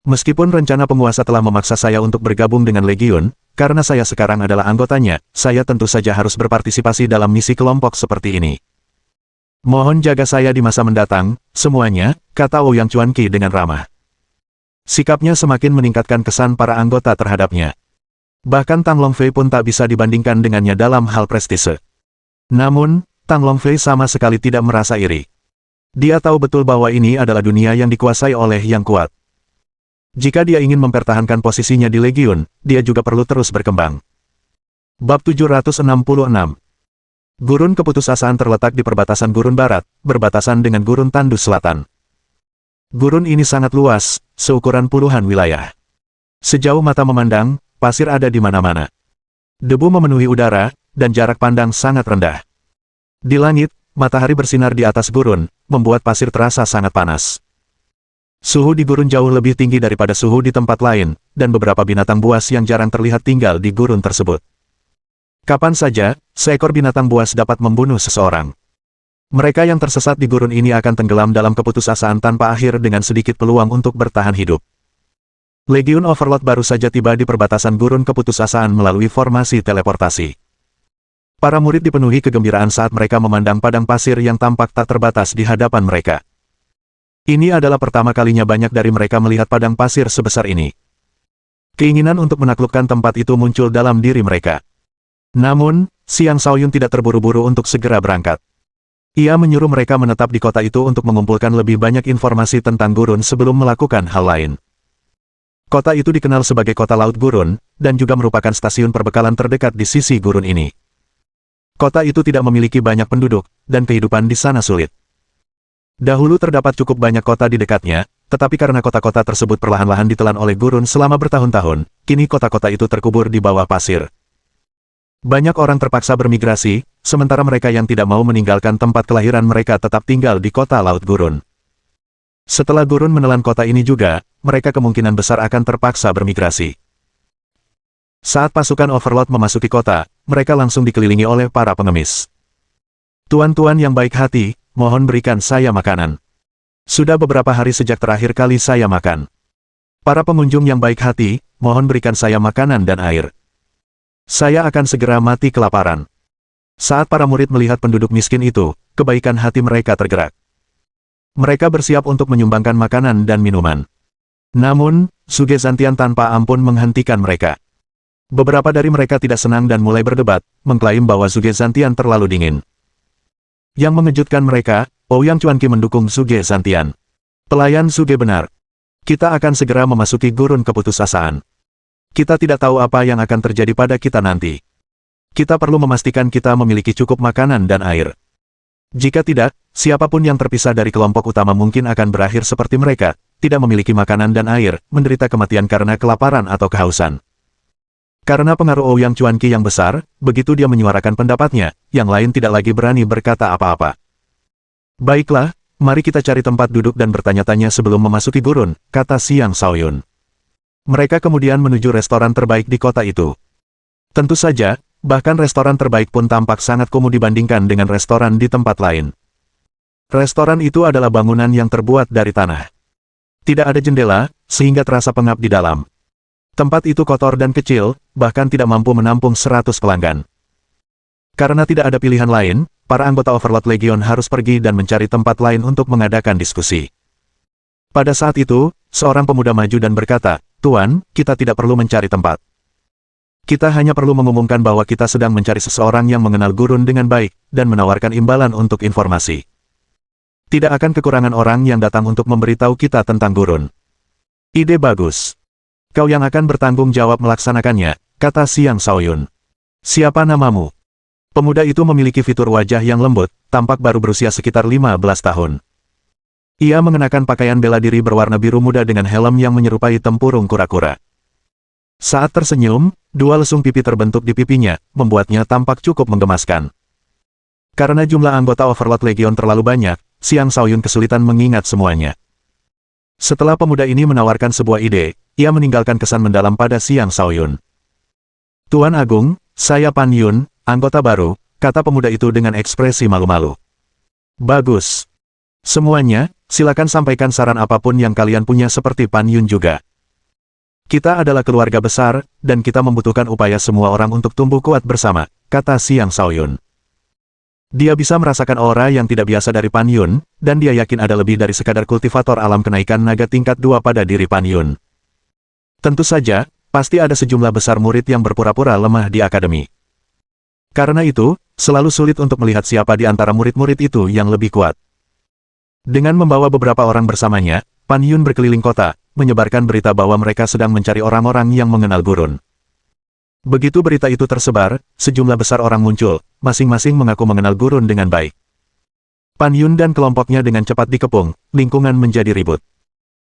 Meskipun rencana penguasa telah memaksa saya untuk bergabung dengan Legion, karena saya sekarang adalah anggotanya, saya tentu saja harus berpartisipasi dalam misi kelompok seperti ini. Mohon jaga saya di masa mendatang, semuanya, kata Ouyang Chuanqi dengan ramah. Sikapnya semakin meningkatkan kesan para anggota terhadapnya. Bahkan Tang Longfei pun tak bisa dibandingkan dengannya dalam hal prestise. Namun, Tang Longfei sama sekali tidak merasa iri. Dia tahu betul bahwa ini adalah dunia yang dikuasai oleh yang kuat. Jika dia ingin mempertahankan posisinya di Legiun, dia juga perlu terus berkembang. Bab 766. Gurun keputusasaan terletak di perbatasan Gurun Barat, berbatasan dengan Gurun Tandus Selatan. Gurun ini sangat luas, seukuran puluhan wilayah. Sejauh mata memandang, pasir ada di mana-mana. Debu memenuhi udara, dan jarak pandang sangat rendah. Di langit, matahari bersinar di atas gurun, membuat pasir terasa sangat panas. Suhu di gurun jauh lebih tinggi daripada suhu di tempat lain, dan beberapa binatang buas yang jarang terlihat tinggal di gurun tersebut. Kapan saja, seekor binatang buas dapat membunuh seseorang. Mereka yang tersesat di gurun ini akan tenggelam dalam keputusasaan tanpa akhir dengan sedikit peluang untuk bertahan hidup. Legiun Overlord baru saja tiba di perbatasan gurun keputusasaan melalui formasi teleportasi. Para murid dipenuhi kegembiraan saat mereka memandang padang pasir yang tampak tak terbatas di hadapan mereka. Ini adalah pertama kalinya banyak dari mereka melihat padang pasir sebesar ini. Keinginan untuk menaklukkan tempat itu muncul dalam diri mereka. Namun, Xiang Shaoyun tidak terburu-buru untuk segera berangkat. Ia menyuruh mereka menetap di kota itu untuk mengumpulkan lebih banyak informasi tentang gurun sebelum melakukan hal lain. Kota itu dikenal sebagai Kota Laut Gurun, dan juga merupakan stasiun perbekalan terdekat di sisi gurun ini. Kota itu tidak memiliki banyak penduduk, dan kehidupan di sana sulit. Dahulu terdapat cukup banyak kota di dekatnya, tetapi karena kota-kota tersebut perlahan-lahan ditelan oleh gurun selama bertahun-tahun, kini kota-kota itu terkubur di bawah pasir. Banyak orang terpaksa bermigrasi, sementara mereka yang tidak mau meninggalkan tempat kelahiran mereka tetap tinggal di Kota Laut Gurun. Setelah gurun menelan kota ini juga, mereka kemungkinan besar akan terpaksa bermigrasi. Saat pasukan Overlord memasuki kota, mereka langsung dikelilingi oleh para pengemis. Tuan-tuan yang baik hati, mohon berikan saya makanan. Sudah beberapa hari sejak terakhir kali saya makan. Para pengunjung yang baik hati, mohon berikan saya makanan dan air. Saya akan segera mati kelaparan. Saat para murid melihat penduduk miskin itu, kebaikan hati mereka tergerak. Mereka bersiap untuk menyumbangkan makanan dan minuman. Namun, Zhuge Zantian tanpa ampun menghentikan mereka. Beberapa dari mereka tidak senang dan mulai berdebat, mengklaim bahwa Zhuge Zantian terlalu dingin. Yang mengejutkan mereka, Ouyang Chuanqi mendukung Zhuge Zantian. Pelayan Zhuge benar. Kita akan segera memasuki gurun keputusasaan. Kita tidak tahu apa yang akan terjadi pada kita nanti. Kita perlu memastikan kita memiliki cukup makanan dan air. Jika tidak, siapapun yang terpisah dari kelompok utama mungkin akan berakhir seperti mereka, tidak memiliki makanan dan air, menderita kematian karena kelaparan atau kehausan. Karena pengaruh Ouyang Chuanqi yang besar, begitu dia menyuarakan pendapatnya, yang lain tidak lagi berani berkata apa-apa. Baiklah, mari kita cari tempat duduk dan bertanya-tanya sebelum memasuki gurun, kata Xiang Shaoyun. Mereka kemudian menuju restoran terbaik di kota itu. Tentu saja, bahkan restoran terbaik pun tampak sangat kumuh dibandingkan dengan restoran di tempat lain. Restoran itu adalah bangunan yang terbuat dari tanah. Tidak ada jendela, sehingga terasa pengap di dalam. Tempat itu kotor dan kecil, bahkan tidak mampu menampung 100 pelanggan. Karena tidak ada pilihan lain, para anggota Overlord Legion harus pergi dan mencari tempat lain untuk mengadakan diskusi. Pada saat itu, seorang pemuda maju dan berkata, "Tuan, kita tidak perlu mencari tempat. Kita hanya perlu mengumumkan bahwa kita sedang mencari seseorang yang mengenal gurun dengan baik, dan menawarkan imbalan untuk informasi. Tidak akan kekurangan orang yang datang untuk memberitahu kita tentang gurun." Ide bagus. Kau yang akan bertanggung jawab melaksanakannya, kata Xiang Shaoyun. Siapa namamu? Pemuda itu memiliki fitur wajah yang lembut, tampak baru berusia sekitar 15 tahun. Ia mengenakan pakaian bela diri berwarna biru muda dengan helm yang menyerupai tempurung kura-kura. Saat tersenyum, dua lesung pipi terbentuk di pipinya, membuatnya tampak cukup menggemaskan. Karena jumlah anggota Overlord Legion terlalu banyak, Xiang Shaoyun kesulitan mengingat semuanya. Setelah pemuda ini menawarkan sebuah ide, ia meninggalkan kesan mendalam pada Xiang Shaoyun. Tuan Agung, saya Pan Yun, anggota baru, kata pemuda itu dengan ekspresi malu-malu. Bagus. Semuanya, silakan sampaikan saran apapun yang kalian punya seperti Pan Yun juga. Kita adalah keluarga besar, dan kita membutuhkan upaya semua orang untuk tumbuh kuat bersama, kata Xiang Shaoyun. Dia bisa merasakan aura yang tidak biasa dari Pan Yun, dan dia yakin ada lebih dari sekadar kultivator alam kenaikan naga tingkat 2 pada diri Pan Yun. Tentu saja, pasti ada sejumlah besar murid yang berpura-pura lemah di akademi. Karena itu, selalu sulit untuk melihat siapa di antara murid-murid itu yang lebih kuat. Dengan membawa beberapa orang bersamanya, Pan Yun berkeliling kota, menyebarkan berita bahwa mereka sedang mencari orang-orang yang mengenal gurun. Begitu berita itu tersebar, sejumlah besar orang muncul, masing-masing mengaku mengenal gurun dengan baik. Pan Yun dan kelompoknya dengan cepat dikepung, lingkungan menjadi ribut.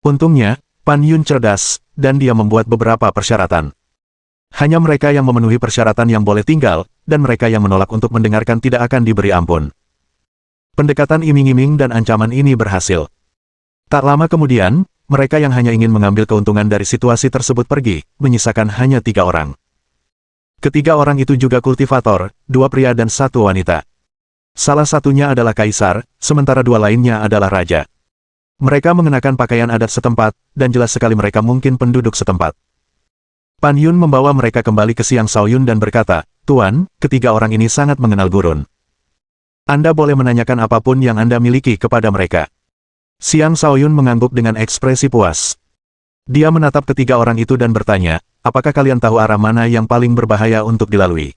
Untungnya, Pan Yun cerdas, dan dia membuat beberapa persyaratan. Hanya mereka yang memenuhi persyaratan yang boleh tinggal, dan mereka yang menolak untuk mendengarkan tidak akan diberi ampun. Pendekatan iming-iming dan ancaman ini berhasil. Tak lama kemudian, mereka yang hanya ingin mengambil keuntungan dari situasi tersebut pergi, menyisakan hanya 3 orang. Ketiga orang itu juga kultivator, 2 pria dan 1 wanita. Salah satunya adalah kaisar, sementara 2 lainnya adalah raja. Mereka mengenakan pakaian adat setempat, dan jelas sekali mereka mungkin penduduk setempat. Pan Yun membawa mereka kembali ke Xiang Shaoyun dan berkata, "Tuan, ketiga orang ini sangat mengenal gurun. Anda boleh menanyakan apapun yang Anda miliki kepada mereka." Xiang Shaoyun mengangguk dengan ekspresi puas. Dia menatap ketiga orang itu dan bertanya, "Apakah kalian tahu arah mana yang paling berbahaya untuk dilalui?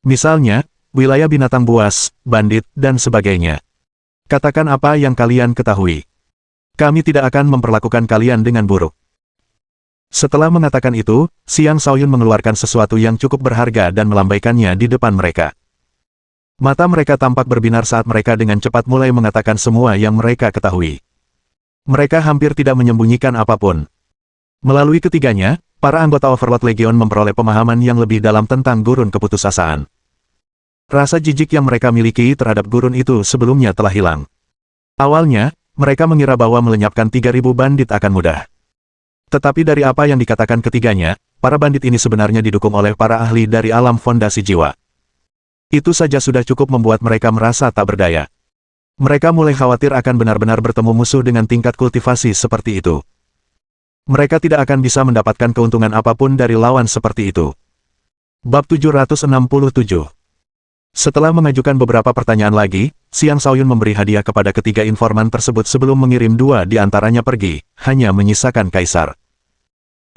Misalnya, wilayah binatang buas, bandit, dan sebagainya. Katakan apa yang kalian ketahui. Kami tidak akan memperlakukan kalian dengan buruk." Setelah mengatakan itu, Xiang Shaoyun mengeluarkan sesuatu yang cukup berharga dan melambaikannya di depan mereka. Mata mereka tampak berbinar saat mereka dengan cepat mulai mengatakan semua yang mereka ketahui. Mereka hampir tidak menyembunyikan apapun. Melalui ketiganya, para anggota Overlord Legion memperoleh pemahaman yang lebih dalam tentang gurun keputusasaan. Rasa jijik yang mereka miliki terhadap gurun itu sebelumnya telah hilang. Awalnya, mereka mengira bahwa melenyapkan 3.000 bandit akan mudah. Tetapi dari apa yang dikatakan ketiganya, para bandit ini sebenarnya didukung oleh para ahli dari alam fondasi jiwa. Itu saja sudah cukup membuat mereka merasa tak berdaya. Mereka mulai khawatir akan benar-benar bertemu musuh dengan tingkat kultivasi seperti itu. Mereka tidak akan bisa mendapatkan keuntungan apapun dari lawan seperti itu. Bab 767. Setelah mengajukan beberapa pertanyaan lagi, Xiang Shaoyun memberi hadiah kepada ketiga informan tersebut sebelum mengirim 2 di antaranya pergi, hanya menyisakan kaisar.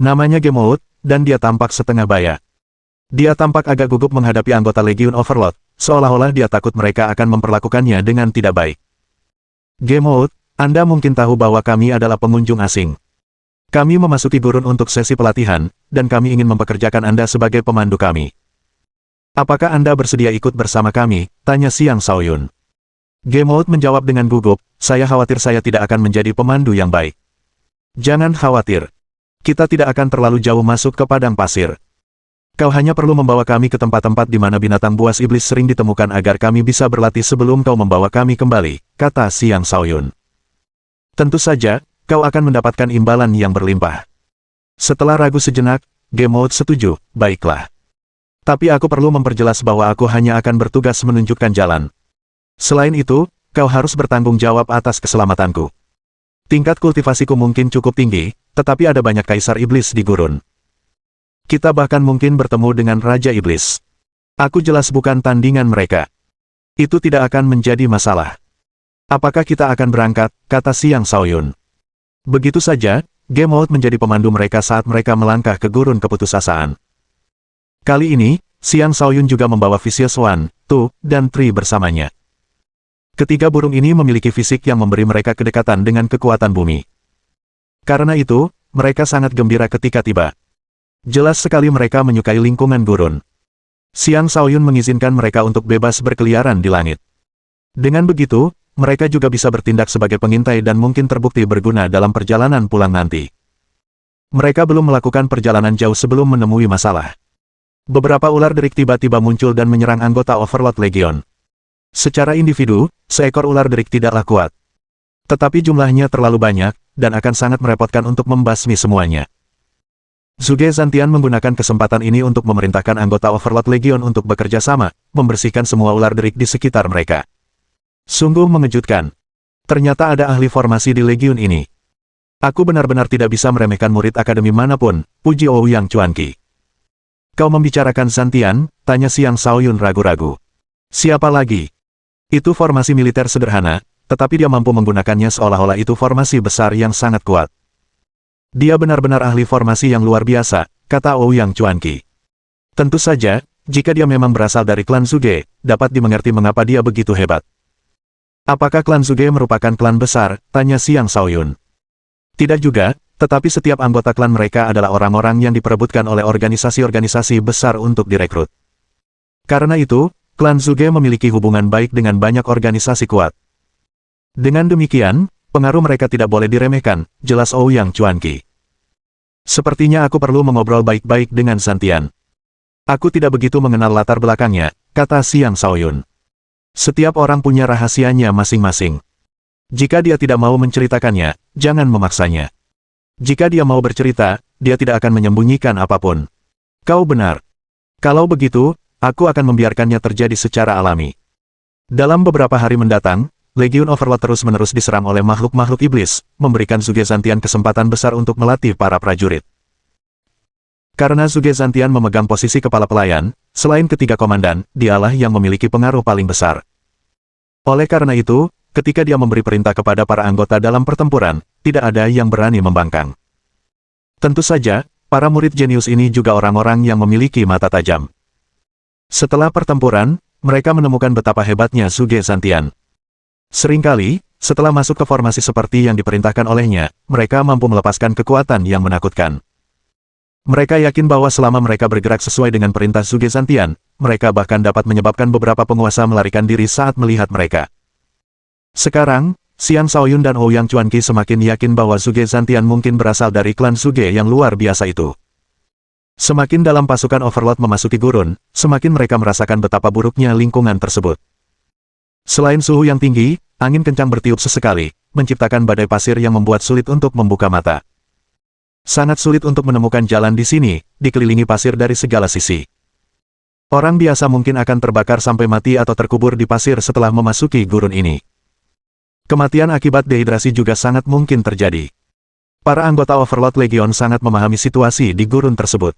Namanya Gemout, dan dia tampak setengah baya. Dia tampak agak gugup menghadapi anggota Legion Overlord, seolah-olah dia takut mereka akan memperlakukannya dengan tidak baik. "Gemout, Anda mungkin tahu bahwa kami adalah pengunjung asing. Kami memasuki gurun untuk sesi pelatihan, dan kami ingin mempekerjakan Anda sebagai pemandu kami. Apakah Anda bersedia ikut bersama kami?" tanya Xiang Shaoyun. Gemout menjawab dengan gugup, "Saya khawatir saya tidak akan menjadi pemandu yang baik." "Jangan khawatir. Kita tidak akan terlalu jauh masuk ke padang pasir. Kau hanya perlu membawa kami ke tempat-tempat di mana binatang buas iblis sering ditemukan agar kami bisa berlatih sebelum kau membawa kami kembali," kata Xiang Shaoyun. "Tentu saja, kau akan mendapatkan imbalan yang berlimpah." Setelah ragu sejenak, Gemout setuju, "Baiklah. Tapi aku perlu memperjelas bahwa aku hanya akan bertugas menunjukkan jalan. Selain itu, kau harus bertanggung jawab atas keselamatanku. Tingkat kultivasiku mungkin cukup tinggi, tetapi ada banyak kaisar iblis di gurun. Kita bahkan mungkin bertemu dengan Raja Iblis. Aku jelas bukan tandingan mereka. Itu tidak akan menjadi masalah. Apakah kita akan berangkat?" kata Xiang Shaoyun. Begitu saja, Gemout menjadi pemandu mereka saat mereka melangkah ke gurun keputusasaan. Kali ini, Xiang Shaoyun juga membawa Vicious One, Tu, dan Tri bersamanya. Ketiga burung ini memiliki fisik yang memberi mereka kedekatan dengan kekuatan bumi. Karena itu, mereka sangat gembira ketika tiba. Jelas sekali mereka menyukai lingkungan gurun. Xiang Shaoyun mengizinkan mereka untuk bebas berkeliaran di langit. Dengan begitu, mereka juga bisa bertindak sebagai pengintai dan mungkin terbukti berguna dalam perjalanan pulang nanti. Mereka belum melakukan perjalanan jauh sebelum menemui masalah. Beberapa ular derik tiba-tiba muncul dan menyerang anggota Overlord Legion. Secara individu, seekor ular derik tidaklah kuat. Tetapi jumlahnya terlalu banyak, dan akan sangat merepotkan untuk membasmi semuanya. Zhuge Zantian menggunakan kesempatan ini untuk memerintahkan anggota Overlord Legion untuk bekerja sama, membersihkan semua ular derik di sekitar mereka. Sungguh mengejutkan. Ternyata ada ahli formasi di Legion ini. Aku benar-benar tidak bisa meremehkan murid akademi manapun, puji Ouyang Chuanqi. "Kau membicarakan Zantian?" tanya Xiang Shaoyun ragu-ragu. "Siapa lagi? Itu formasi militer sederhana, tetapi dia mampu menggunakannya seolah-olah itu formasi besar yang sangat kuat. Dia benar-benar ahli formasi yang luar biasa," kata Ouyang Chuanqi. "Tentu saja, jika dia memang berasal dari klan Zhuge, dapat dimengerti mengapa dia begitu hebat." Apakah klan Zuge merupakan klan besar? Tanya Xiang Shaoyun. Tidak juga, tetapi setiap anggota klan mereka adalah orang-orang yang diperebutkan oleh organisasi-organisasi besar untuk direkrut. Karena itu, klan Zuge memiliki hubungan baik dengan banyak organisasi kuat. Dengan demikian, pengaruh mereka tidak boleh diremehkan, jelas Ouyang Chuanqi. Sepertinya aku perlu mengobrol baik-baik dengan Zantian. Aku tidak begitu mengenal latar belakangnya, kata Xiang Shaoyun. Setiap orang punya rahasianya masing-masing. Jika dia tidak mau menceritakannya, jangan memaksanya. Jika dia mau bercerita, dia tidak akan menyembunyikan apapun. Kau benar. Kalau begitu, aku akan membiarkannya terjadi secara alami. Dalam beberapa hari mendatang, Legion Overlord terus-menerus diserang oleh makhluk-makhluk iblis, memberikan Zuge Zantian kesempatan besar untuk melatih para prajurit. Karena Zuge Zantian memegang posisi kepala pelayan, selain ketiga komandan, dialah yang memiliki pengaruh paling besar. Oleh karena itu, ketika dia memberi perintah kepada para anggota dalam pertempuran, tidak ada yang berani membangkang. Tentu saja, para murid jenius ini juga orang-orang yang memiliki mata tajam. Setelah pertempuran, mereka menemukan betapa hebatnya Zuge Zantian. Seringkali, setelah masuk ke formasi seperti yang diperintahkan olehnya, mereka mampu melepaskan kekuatan yang menakutkan. Mereka yakin bahwa selama mereka bergerak sesuai dengan perintah Zuge Zantian, mereka bahkan dapat menyebabkan beberapa penguasa melarikan diri saat melihat mereka. Sekarang, Xiang Shaoyun dan Ouyang Chuanqi semakin yakin bahwa Zuge Zantian mungkin berasal dari klan Zuge yang luar biasa itu. Semakin dalam pasukan Overlord memasuki gurun, semakin mereka merasakan betapa buruknya lingkungan tersebut. Selain suhu yang tinggi, angin kencang bertiup sesekali, menciptakan badai pasir yang membuat sulit untuk membuka mata. Sangat sulit untuk menemukan jalan di sini, dikelilingi pasir dari segala sisi. Orang biasa mungkin akan terbakar sampai mati atau terkubur di pasir setelah memasuki gurun ini. Kematian akibat dehidrasi juga sangat mungkin terjadi. Para anggota Overlord Legion sangat memahami situasi di gurun tersebut.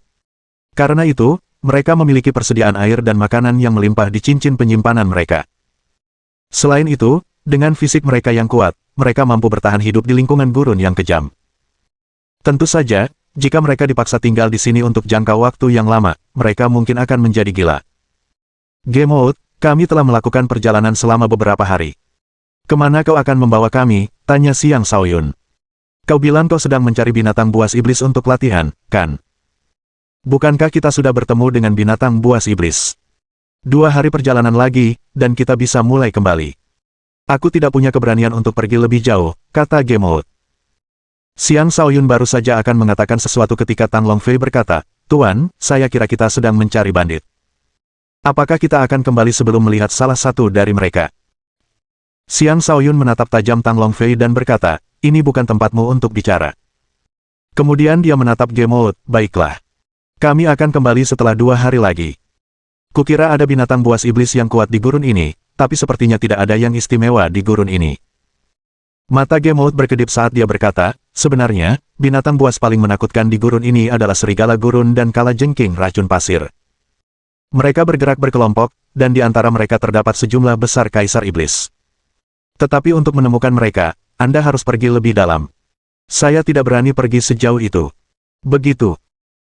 Karena itu, mereka memiliki persediaan air dan makanan yang melimpah di cincin penyimpanan mereka. Selain itu, dengan fisik mereka yang kuat, mereka mampu bertahan hidup di lingkungan gurun yang kejam. Tentu saja, jika mereka dipaksa tinggal di sini untuk jangka waktu yang lama, mereka mungkin akan menjadi gila. Gemot, kami telah melakukan perjalanan selama beberapa hari. Kemana kau akan membawa kami? Tanya Xiang Shaoyun. Kau bilang kau sedang mencari binatang buas iblis untuk latihan, kan? Bukankah kita sudah bertemu dengan binatang buas iblis? 2 hari perjalanan lagi, dan kita bisa mulai kembali. Aku tidak punya keberanian untuk pergi lebih jauh, kata Gemot. Xiang Shaoyun baru saja akan mengatakan sesuatu ketika Tang Longfei berkata, Tuan, saya kira kita sedang mencari bandit. Apakah kita akan kembali sebelum melihat salah satu dari mereka? Xiang Shaoyun menatap tajam Tang Longfei dan berkata, ini bukan tempatmu untuk bicara. Kemudian dia menatap Gemot, baiklah. Kami akan kembali setelah 2 hari lagi. Kukira ada binatang buas iblis yang kuat di gurun ini, tapi sepertinya tidak ada yang istimewa di gurun ini. Mata Gemot berkedip saat dia berkata, sebenarnya, binatang buas paling menakutkan di gurun ini adalah serigala gurun dan kalajengking racun pasir. Mereka bergerak berkelompok, dan di antara mereka terdapat sejumlah besar kaisar iblis. Tetapi untuk menemukan mereka, Anda harus pergi lebih dalam. Saya tidak berani pergi sejauh itu. Begitu.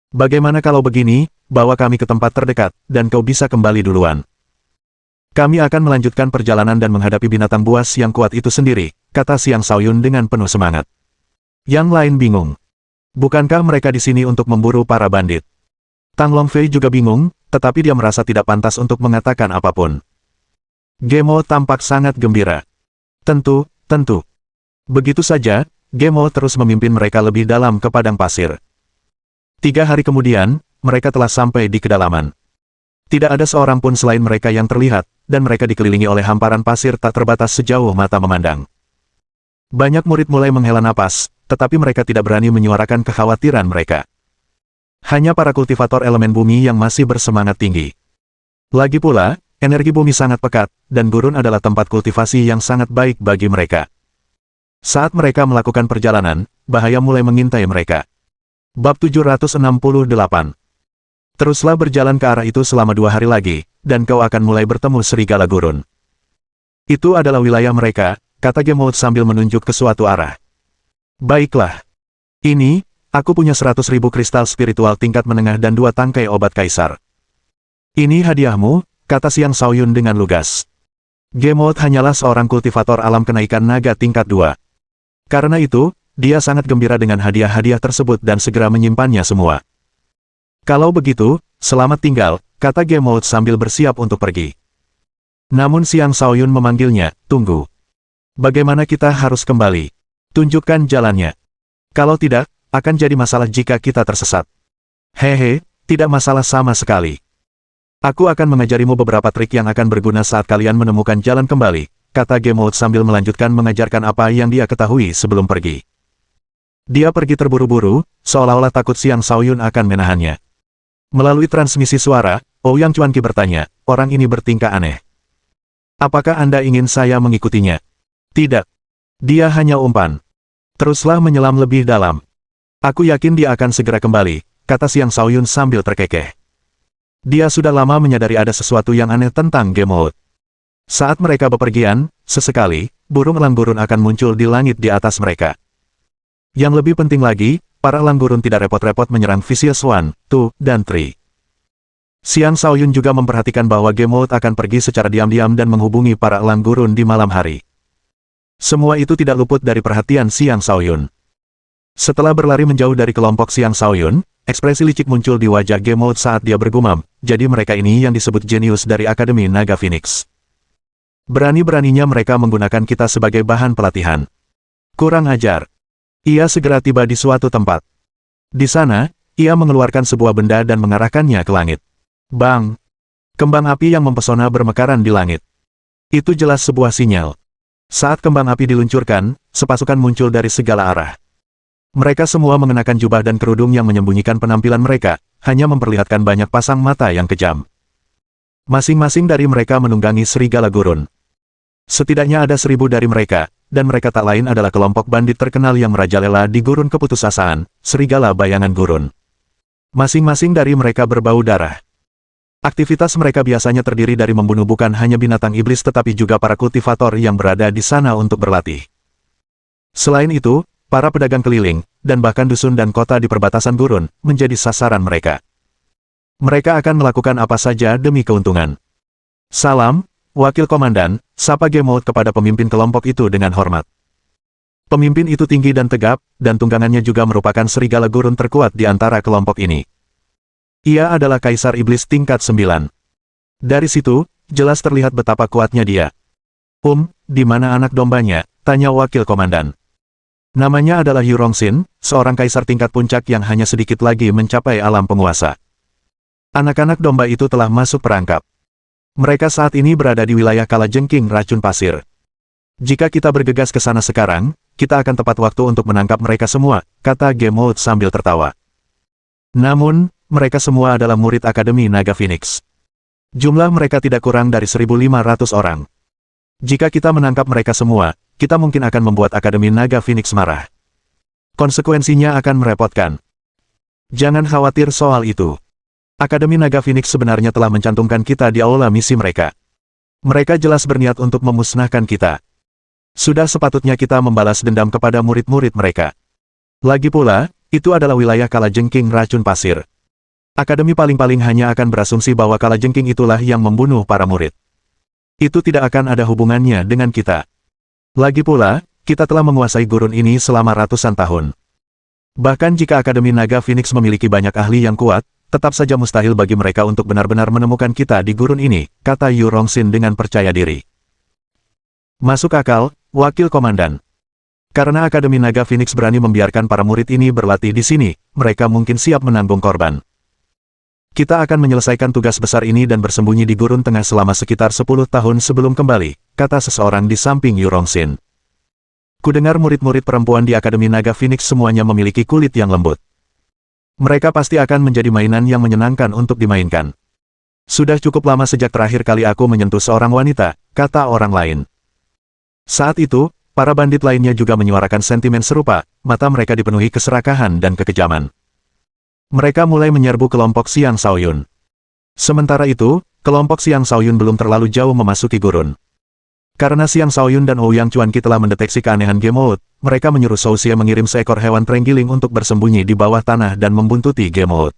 Bagaimana kalau begini, bawa kami ke tempat terdekat, dan kau bisa kembali duluan. Kami akan melanjutkan perjalanan dan menghadapi binatang buas yang kuat itu sendiri, kata Xiang Shaoyun dengan penuh semangat. Yang lain bingung. Bukankah mereka di sini untuk memburu para bandit? Tang Longfei juga bingung, tetapi dia merasa tidak pantas untuk mengatakan apapun. Gemot tampak sangat gembira. Tentu. Begitu saja, Gemot terus memimpin mereka lebih dalam ke padang pasir. 3 hari kemudian, mereka telah sampai di kedalaman. Tidak ada seorang pun selain mereka yang terlihat, dan mereka dikelilingi oleh hamparan pasir tak terbatas sejauh mata memandang. Banyak murid mulai menghela napas, tetapi mereka tidak berani menyuarakan kekhawatiran mereka. Hanya para kultivator elemen bumi yang masih bersemangat tinggi. Lagi pula, energi bumi sangat pekat, dan gurun adalah tempat kultivasi yang sangat baik bagi mereka. Saat mereka melakukan perjalanan, bahaya mulai mengintai mereka. Bab 768. Teruslah berjalan ke arah itu selama 2 hari lagi, dan kau akan mulai bertemu serigala gurun. Itu adalah wilayah mereka, kata Gemot sambil menunjuk ke suatu arah. Baiklah. Ini, aku punya 100.000 kristal spiritual tingkat menengah dan 2 tangkai obat kaisar. Ini hadiahmu, kata Xiang Shaoyun dengan lugas. Gemold hanyalah seorang kultivator alam kenaikan naga tingkat 2. Karena itu, dia sangat gembira dengan hadiah-hadiah tersebut dan segera menyimpannya semua. Kalau begitu, selamat tinggal, kata Gemold sambil bersiap untuk pergi. Namun Xiang Shaoyun memanggilnya, tunggu. Bagaimana kita harus kembali? Tunjukkan jalannya. Kalau tidak, akan jadi masalah jika kita tersesat. Hehe, tidak masalah sama sekali. Aku akan mengajarimu beberapa trik yang akan berguna saat kalian menemukan jalan kembali, kata Gemold sambil melanjutkan mengajarkan apa yang dia ketahui sebelum pergi. Dia pergi terburu-buru, seolah-olah takut Xiang Shaoyun akan menahannya. Melalui transmisi suara, Ouyang Chuanqi bertanya, orang ini bertingkah aneh. Apakah Anda ingin saya mengikutinya? Tidak. Dia hanya umpan. Teruslah menyelam lebih dalam. Aku yakin dia akan segera kembali, kata Xiang Shaoyun sambil terkekeh. Dia sudah lama menyadari ada sesuatu yang aneh tentang Gemold. Saat mereka bepergian, sesekali, burung elang gurun akan muncul di langit di atas mereka. Yang lebih penting lagi, para elang gurun tidak repot-repot menyerang Vicious 1, 2, dan 3. Xiang Shaoyun juga memperhatikan bahwa Gemold akan pergi secara diam-diam dan menghubungi para elang gurun di malam hari. Semua itu tidak luput dari perhatian Xiang Shaoyun. Setelah berlari menjauh dari kelompok Xiang Shaoyun, ekspresi licik muncul di wajah Gemold saat dia bergumam, jadi mereka ini yang disebut jenius dari Akademi Naga Phoenix. Berani-beraninya mereka menggunakan kita sebagai bahan pelatihan. Kurang ajar. Ia segera tiba di suatu tempat. Di sana, ia mengeluarkan sebuah benda dan mengarahkannya ke langit. Bang! Kembang api yang mempesona bermekaran di langit. Itu jelas sebuah sinyal. Saat kembang api diluncurkan, sepasukan muncul dari segala arah. Mereka semua mengenakan jubah dan kerudung yang menyembunyikan penampilan mereka, hanya memperlihatkan banyak pasang mata yang kejam. Masing-masing dari mereka menunggangi serigala gurun. Setidaknya ada 1000 dari mereka, dan mereka tak lain adalah kelompok bandit terkenal yang merajalela di gurun keputusasaan, serigala bayangan gurun. Masing-masing dari mereka berbau darah. Aktivitas mereka biasanya terdiri dari membunuh bukan hanya binatang iblis tetapi juga para kultivator yang berada di sana untuk berlatih. Selain itu, para pedagang keliling, dan bahkan dusun dan kota di perbatasan gurun, menjadi sasaran mereka. Mereka akan melakukan apa saja demi keuntungan. Salam, Wakil Komandan, sapa Gemold kepada pemimpin kelompok itu dengan hormat. Pemimpin itu tinggi dan tegap, dan tunggangannya juga merupakan serigala gurun terkuat di antara kelompok ini. Ia adalah Kaisar Iblis tingkat 9. Dari situ, jelas terlihat betapa kuatnya dia. Di mana anak dombanya? Tanya Wakil Komandan. Namanya adalah Yu Rongxin, seorang kaisar tingkat puncak yang hanya sedikit lagi mencapai alam penguasa. Anak-anak domba itu telah masuk perangkap. Mereka saat ini berada di wilayah Kalajengking Racun Pasir. Jika kita bergegas ke sana sekarang, kita akan tepat waktu untuk menangkap mereka semua, kata Gemold sambil tertawa. Namun, mereka semua adalah murid Akademi Naga Phoenix. Jumlah mereka tidak kurang dari 1.500 orang. Jika kita menangkap mereka semua, kita mungkin akan membuat Akademi Naga Phoenix marah. Konsekuensinya akan merepotkan. Jangan khawatir soal itu. Akademi Naga Phoenix sebenarnya telah mencantumkan kita di aula misi mereka. Mereka jelas berniat untuk memusnahkan kita. Sudah sepatutnya kita membalas dendam kepada murid-murid mereka. Lagi pula, itu adalah wilayah Kalajengking Racun Pasir. Akademi paling-paling hanya akan berasumsi bahwa Kalajengking itulah yang membunuh para murid. Itu tidak akan ada hubungannya dengan kita. Lagi pula, kita telah menguasai gurun ini selama ratusan tahun. Bahkan jika Akademi Naga Phoenix memiliki banyak ahli yang kuat, tetap saja mustahil bagi mereka untuk benar-benar menemukan kita di gurun ini, kata Yu Rongxin dengan percaya diri. Masuk akal, Wakil Komandan. Karena Akademi Naga Phoenix berani membiarkan para murid ini berlatih di sini, mereka mungkin siap menanggung korban. Kita akan menyelesaikan tugas besar ini dan bersembunyi di gurun tengah selama sekitar 10 tahun sebelum kembali, kata seseorang di samping Yu Rongxin. Kudengar murid-murid perempuan di Akademi Naga Phoenix semuanya memiliki kulit yang lembut. Mereka pasti akan menjadi mainan yang menyenangkan untuk dimainkan. Sudah cukup lama sejak terakhir kali aku menyentuh seorang wanita, kata orang lain. Saat itu, para bandit lainnya juga menyuarakan sentimen serupa, mata mereka dipenuhi keserakahan dan kekejaman. Mereka mulai menyerbu kelompok Xiang Shaoyun. Sementara itu, kelompok Xiang Shaoyun belum terlalu jauh memasuki gurun. Karena Xiang Shaoyun dan Ouyang Chuanqi telah mendeteksi keanehan Gemold, mereka menyuruh Shou Xie mengirim seekor hewan terenggiling untuk bersembunyi di bawah tanah dan membuntuti Gemold.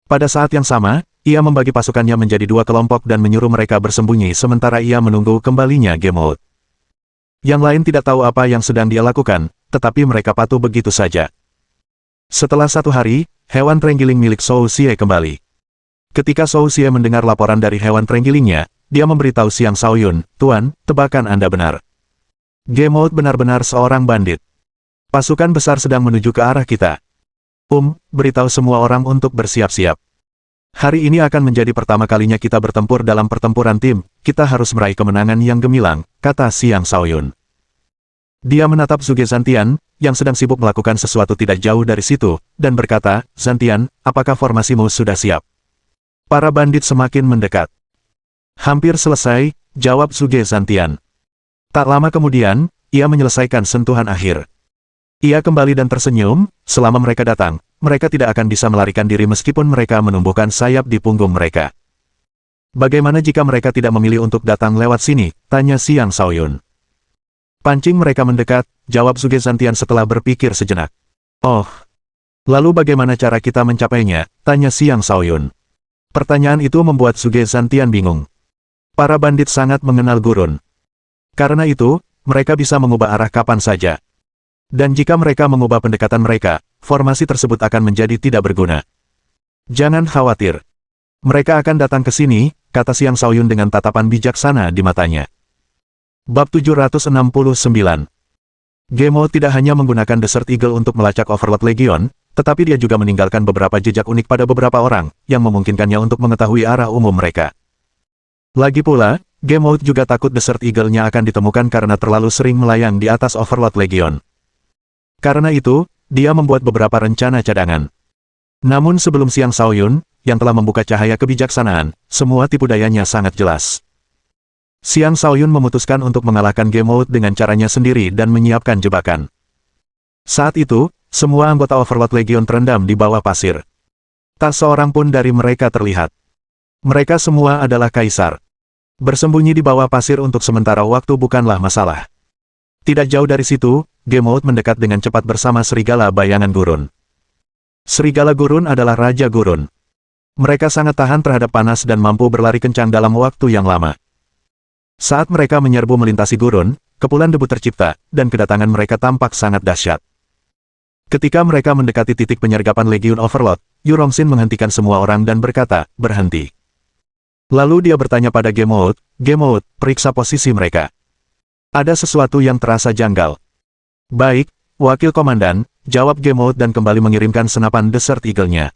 Pada saat yang sama, Ia membagi pasukannya menjadi dua kelompok dan menyuruh mereka bersembunyi sementara ia menunggu kembalinya Gemot. Yang lain tidak tahu apa yang sedang dia lakukan, tetapi mereka patuh begitu saja. Setelah 1 hari, hewan terenggiling milik Shou Xie kembali. Ketika Shou Xie mendengar laporan dari hewan terenggilingnya, dia memberitahu Xiang Shaoyun, "Tuan, tebakan Anda benar. Gemot benar-benar seorang bandit. Pasukan besar sedang menuju ke arah kita. Beritahu semua orang untuk bersiap-siap. Hari ini akan menjadi pertama kalinya kita bertempur dalam pertempuran tim, kita harus meraih kemenangan yang gemilang," kata Xiang Shaoyun. Dia menatap Zhuge Zantian, yang sedang sibuk melakukan sesuatu tidak jauh dari situ, dan berkata, "Zantian, apakah formasimu sudah siap?" Para bandit semakin mendekat. "Hampir selesai," jawab Zhuge Zantian. Tak lama kemudian, ia menyelesaikan sentuhan akhir. Ia kembali dan tersenyum, selama mereka datang, mereka tidak akan bisa melarikan diri meskipun mereka menumbuhkan sayap di punggung mereka. "Bagaimana jika mereka tidak memilih untuk datang lewat sini?" tanya Xiang Shaoyun. "Pancing mereka mendekat," jawab Zhuge Zantian setelah berpikir sejenak. "Oh, lalu bagaimana cara kita mencapainya?" tanya Xiang Shaoyun. Pertanyaan itu membuat Zhuge Zantian bingung. Para bandit sangat mengenal gurun. Karena itu, mereka bisa mengubah arah kapan saja. Dan jika mereka mengubah pendekatan mereka, formasi tersebut akan menjadi tidak berguna. "Jangan khawatir. Mereka akan datang ke sini," kata Xiang Shaoyun dengan tatapan bijaksana di matanya. Bab 769. Gemot tidak hanya menggunakan Desert Eagle untuk melacak Overlord Legion, tetapi dia juga meninggalkan beberapa jejak unik pada beberapa orang, yang memungkinkannya untuk mengetahui arah umum mereka. Lagi pula, Gemot juga takut Desert Eagle-nya akan ditemukan karena terlalu sering melayang di atas Overlord Legion. Karena itu, dia membuat beberapa rencana cadangan. Namun sebelum Xiang Shaoyun, yang telah membuka cahaya kebijaksanaan, semua tipu dayanya sangat jelas. Xiang Shaoyun memutuskan untuk mengalahkan Gemot dengan caranya sendiri dan menyiapkan jebakan. Saat itu, semua anggota Overlord Legion terendam di bawah pasir. Tak seorang pun dari mereka terlihat. Mereka semua adalah kaisar. Bersembunyi di bawah pasir untuk sementara waktu bukanlah masalah. Tidak jauh dari situ, Gemot mendekat dengan cepat bersama serigala bayangan gurun. Serigala gurun adalah Raja Gurun. Mereka sangat tahan terhadap panas dan mampu berlari kencang dalam waktu yang lama. Saat mereka menyerbu melintasi gurun, kepulan debu tercipta, dan kedatangan mereka tampak sangat dahsyat. Ketika mereka mendekati titik penyergapan Legion Overlord, Yu Rongxin menghentikan semua orang dan berkata, "Berhenti." Lalu dia bertanya pada Gemot, "Gemot, periksa posisi mereka. Ada sesuatu yang terasa janggal." "Baik, Wakil Komandan," jawab Gemot dan kembali mengirimkan senapan Desert Eagle-nya.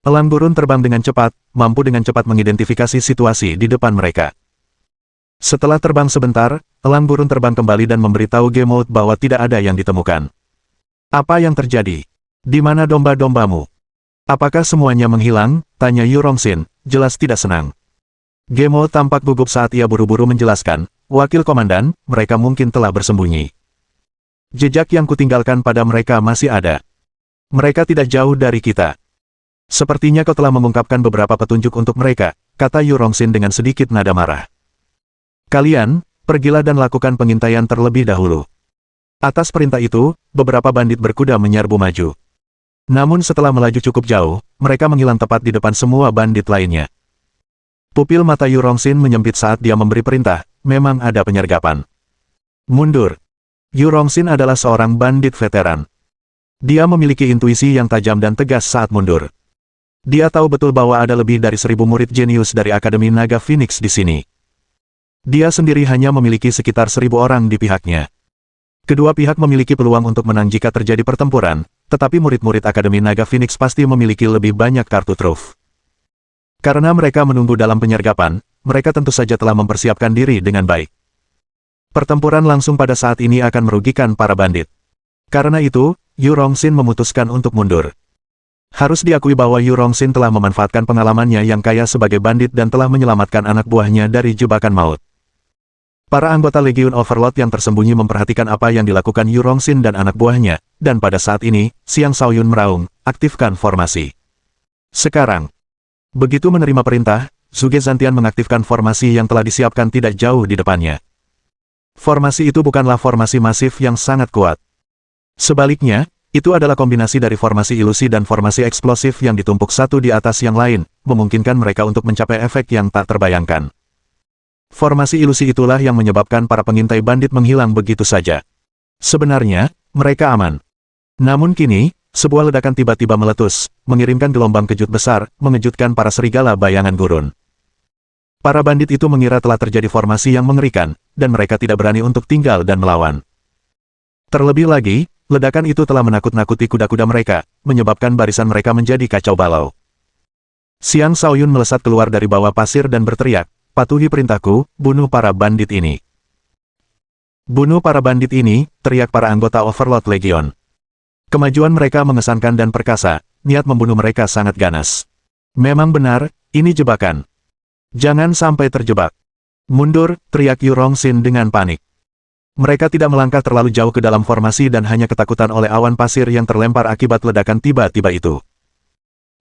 Elang gurun terbang dengan cepat, mampu dengan cepat mengidentifikasi situasi di depan mereka. Setelah terbang sebentar, elang gurun terbang kembali dan memberitahu Gemot bahwa tidak ada yang ditemukan. "Apa yang terjadi? Di mana domba-dombamu? Apakah semuanya menghilang?" tanya Yu Rongxin, jelas tidak senang. Gemot tampak gugup saat ia buru-buru menjelaskan, "Wakil Komandan, mereka mungkin telah bersembunyi. Jejak yang kutinggalkan pada mereka masih ada. Mereka tidak jauh dari kita. Sepertinya kau telah mengungkapkan beberapa petunjuk untuk mereka," kata Yu Rongxin dengan sedikit nada marah. "Kalian, pergilah dan lakukan pengintaian terlebih dahulu." Atas perintah itu, beberapa bandit berkuda menyerbu maju. Namun setelah melaju cukup jauh, mereka menghilang tepat di depan semua bandit lainnya. Pupil mata Yu Rongxin menyempit saat dia memberi perintah, memang ada penyergapan. "Mundur." Yu Rongxin adalah seorang bandit veteran. Dia memiliki intuisi yang tajam dan tegas saat mundur. Dia tahu betul bahwa ada lebih dari 1000 murid jenius dari Akademi Naga Phoenix di sini. Dia sendiri hanya memiliki sekitar 1000 orang di pihaknya. Kedua pihak memiliki peluang untuk menang jika terjadi pertempuran, tetapi murid-murid Akademi Naga Phoenix pasti memiliki lebih banyak kartu truf. Karena mereka menunggu dalam penyergapan, mereka tentu saja telah mempersiapkan diri dengan baik. Pertempuran langsung pada saat ini akan merugikan para bandit. Karena itu, Yu Rongxin memutuskan untuk mundur. Harus diakui bahwa Yu Rongxin telah memanfaatkan pengalamannya yang kaya sebagai bandit dan telah menyelamatkan anak buahnya dari jebakan maut. Para anggota Legion Overlord yang tersembunyi memperhatikan apa yang dilakukan Yu Rongxin dan anak buahnya, dan pada saat ini, Xiang Shaoyun meraung, "Aktifkan formasi." Sekarang, begitu menerima perintah, Zhuge Zantian mengaktifkan formasi yang telah disiapkan tidak jauh di depannya. Formasi itu bukanlah formasi masif yang sangat kuat. Sebaliknya, Itu adalah kombinasi dari formasi ilusi dan formasi eksplosif yang ditumpuk satu di atas yang lain, memungkinkan mereka untuk mencapai efek yang tak terbayangkan. Formasi ilusi itulah yang menyebabkan para pengintai bandit menghilang begitu saja. Sebenarnya, mereka aman. Namun kini, sebuah ledakan tiba-tiba meletus, mengirimkan gelombang kejut besar, mengejutkan para serigala bayangan gurun. Para bandit itu mengira telah terjadi formasi yang mengerikan, dan mereka tidak berani untuk tinggal dan melawan. Terlebih lagi, ledakan itu telah menakut-nakuti kuda-kuda mereka, menyebabkan barisan mereka menjadi kacau balau. Xiang Shaoyun melesat keluar dari bawah pasir dan berteriak, "Patuhi perintahku, bunuh para bandit ini." "Bunuh para bandit ini," teriak para anggota Overlord Legion. Kemajuan mereka mengesankan dan perkasa, niat membunuh mereka sangat ganas. Memang benar, ini jebakan. Jangan sampai terjebak. "Mundur," teriak Yu Rongxin dengan panik. Mereka tidak melangkah terlalu jauh ke dalam formasi dan hanya ketakutan oleh awan pasir yang terlempar akibat ledakan tiba-tiba itu.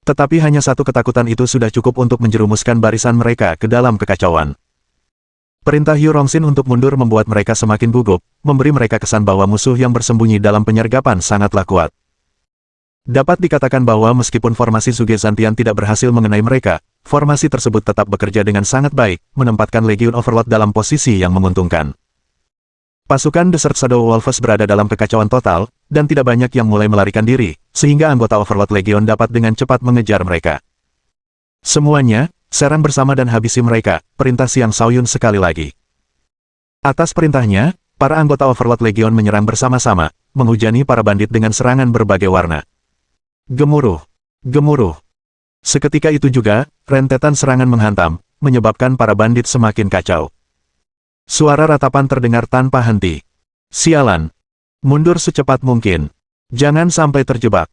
Tetapi hanya satu ketakutan itu sudah cukup untuk menjerumuskan barisan mereka ke dalam kekacauan. Perintah Yu Rongxin untuk mundur membuat mereka semakin gugup, memberi mereka kesan bahwa musuh yang bersembunyi dalam penyergapan sangatlah kuat. Dapat dikatakan bahwa meskipun formasi Zhuge Zantian tidak berhasil mengenai mereka, formasi tersebut tetap bekerja dengan sangat baik, menempatkan Legion Overlord dalam posisi yang menguntungkan. Pasukan Desert Shadow Wolves berada dalam kekacauan total, dan tidak banyak yang mulai melarikan diri, sehingga anggota Overlord Legion dapat dengan cepat mengejar mereka. "Semuanya, serang bersama dan habisi mereka," perintah Xiang Shaoyun sekali lagi. Atas perintahnya, para anggota Overlord Legion menyerang bersama-sama, menghujani para bandit dengan serangan berbagai warna. Gemuruh, gemuruh. Seketika itu juga, rentetan serangan menghantam, menyebabkan para bandit semakin kacau. Suara ratapan terdengar tanpa henti. "Sialan! Mundur secepat mungkin. Jangan sampai terjebak."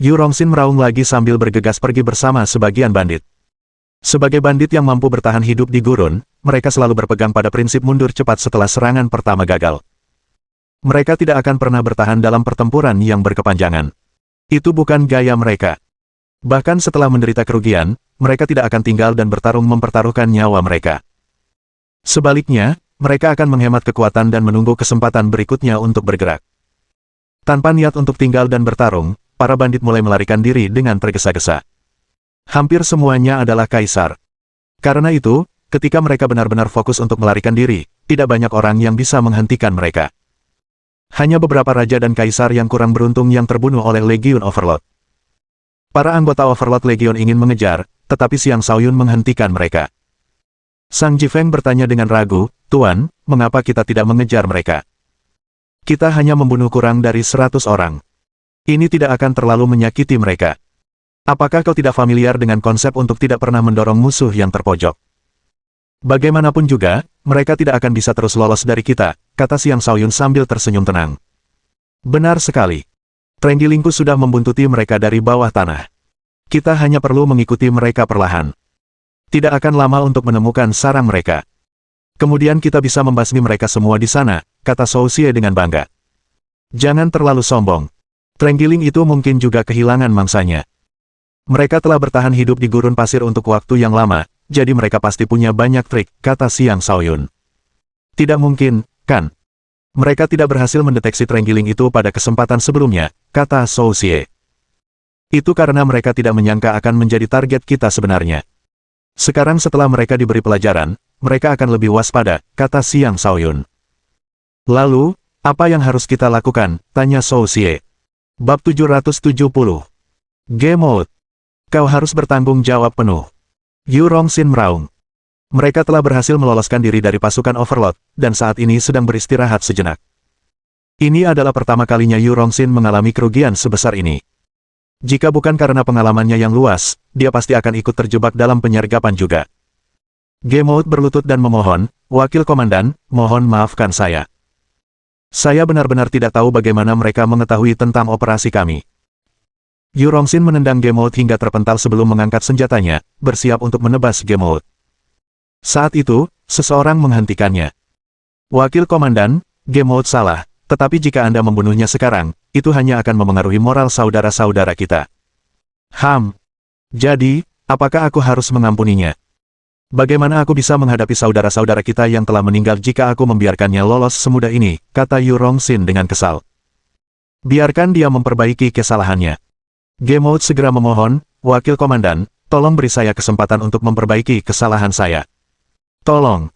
Yu Rongxin meraung lagi sambil bergegas pergi bersama sebagian bandit. Sebagai bandit yang mampu bertahan hidup di gurun, mereka selalu berpegang pada prinsip mundur cepat setelah serangan pertama gagal. Mereka tidak akan pernah bertahan dalam pertempuran yang berkepanjangan. Itu bukan gaya mereka. Bahkan setelah menderita kerugian, mereka tidak akan tinggal dan bertarung mempertaruhkan nyawa mereka. Sebaliknya, mereka akan menghemat kekuatan dan menunggu kesempatan berikutnya untuk bergerak. Tanpa niat untuk tinggal dan bertarung, para bandit mulai melarikan diri dengan tergesa-gesa. Hampir semuanya adalah kaisar. Karena itu, ketika mereka benar-benar fokus untuk melarikan diri, tidak banyak orang yang bisa menghentikan mereka. Hanya beberapa raja dan kaisar yang kurang beruntung yang terbunuh oleh Legion Overlord. Para anggota Overlord Legion ingin mengejar, tetapi Xiang Shaoyun menghentikan mereka. Sang Jifeng bertanya dengan ragu, "Tuan, mengapa kita tidak mengejar mereka? Kita hanya membunuh kurang dari 100 orang. Ini tidak akan terlalu menyakiti mereka. Apakah kau tidak familiar dengan konsep untuk tidak pernah mendorong musuh yang terpojok? Bagaimanapun juga, mereka tidak akan bisa terus lolos dari kita," kata Xiang Shaoyun sambil tersenyum tenang. "Benar sekali. Trenggilingku sudah membuntuti mereka dari bawah tanah. Kita hanya perlu mengikuti mereka perlahan. Tidak akan lama untuk menemukan sarang mereka. Kemudian kita bisa membasmi mereka semua di sana," kata Shou Xie dengan bangga. "Jangan terlalu sombong. Trenggiling itu mungkin juga kehilangan mangsanya. Mereka telah bertahan hidup di gurun pasir untuk waktu yang lama, jadi mereka pasti punya banyak trik," kata Xiang Shaoyun. "Tidak mungkin, kan? Mereka tidak berhasil mendeteksi Trenggiling itu pada kesempatan sebelumnya," kata Shou Xie. "Itu karena mereka tidak menyangka akan menjadi target kita sebenarnya. Sekarang setelah mereka diberi pelajaran, mereka akan lebih waspada," kata Xiang Shaoyun. "Lalu, apa yang harus kita lakukan?" tanya Shou Xie. Bab 770. Game Mode. "Kau harus bertanggung jawab penuh." Yu Rongxin meraung. Mereka telah berhasil meloloskan diri dari pasukan Overlord, dan saat ini sedang beristirahat sejenak. Ini adalah pertama kalinya Yu Rongxin mengalami kerugian sebesar ini. Jika bukan karena pengalamannya yang luas, dia pasti akan ikut terjebak dalam penyergapan juga. Game Mode berlutut dan memohon, "Wakil Komandan, mohon maafkan saya. Saya benar-benar tidak tahu bagaimana mereka mengetahui tentang operasi kami." Yu Rongxin menendang Game Mode hingga terpental sebelum mengangkat senjatanya, bersiap untuk menebas Game Mode. Saat itu, seseorang menghentikannya. "Wakil Komandan, Game Mode salah, tetapi jika Anda membunuhnya sekarang, itu hanya akan memengaruhi moral saudara-saudara kita." Jadi, apakah aku harus mengampuninya? Bagaimana aku bisa menghadapi saudara-saudara kita yang telah meninggal jika aku membiarkannya lolos semudah ini, kata Yu Rongxin dengan kesal. Biarkan dia memperbaiki kesalahannya. Gamut segera memohon, Wakil Komandan, tolong beri saya kesempatan untuk memperbaiki kesalahan saya. Tolong.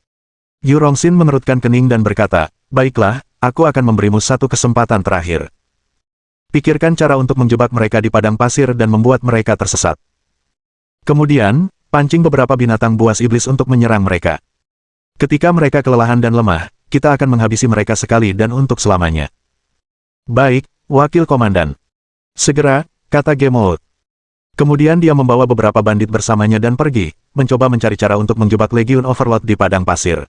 Yu Rongxin mengerutkan kening dan berkata, baiklah, aku akan memberimu satu kesempatan terakhir. Pikirkan cara untuk menjebak mereka di padang pasir dan membuat mereka tersesat. Kemudian, pancing beberapa binatang buas iblis untuk menyerang mereka. Ketika mereka kelelahan dan lemah, kita akan menghabisi mereka sekali dan untuk selamanya. Baik, Wakil Komandan. Segera, kata Gamut. Kemudian dia membawa beberapa bandit bersamanya dan pergi, mencoba mencari cara untuk menjebak Legiun Overlord di padang pasir.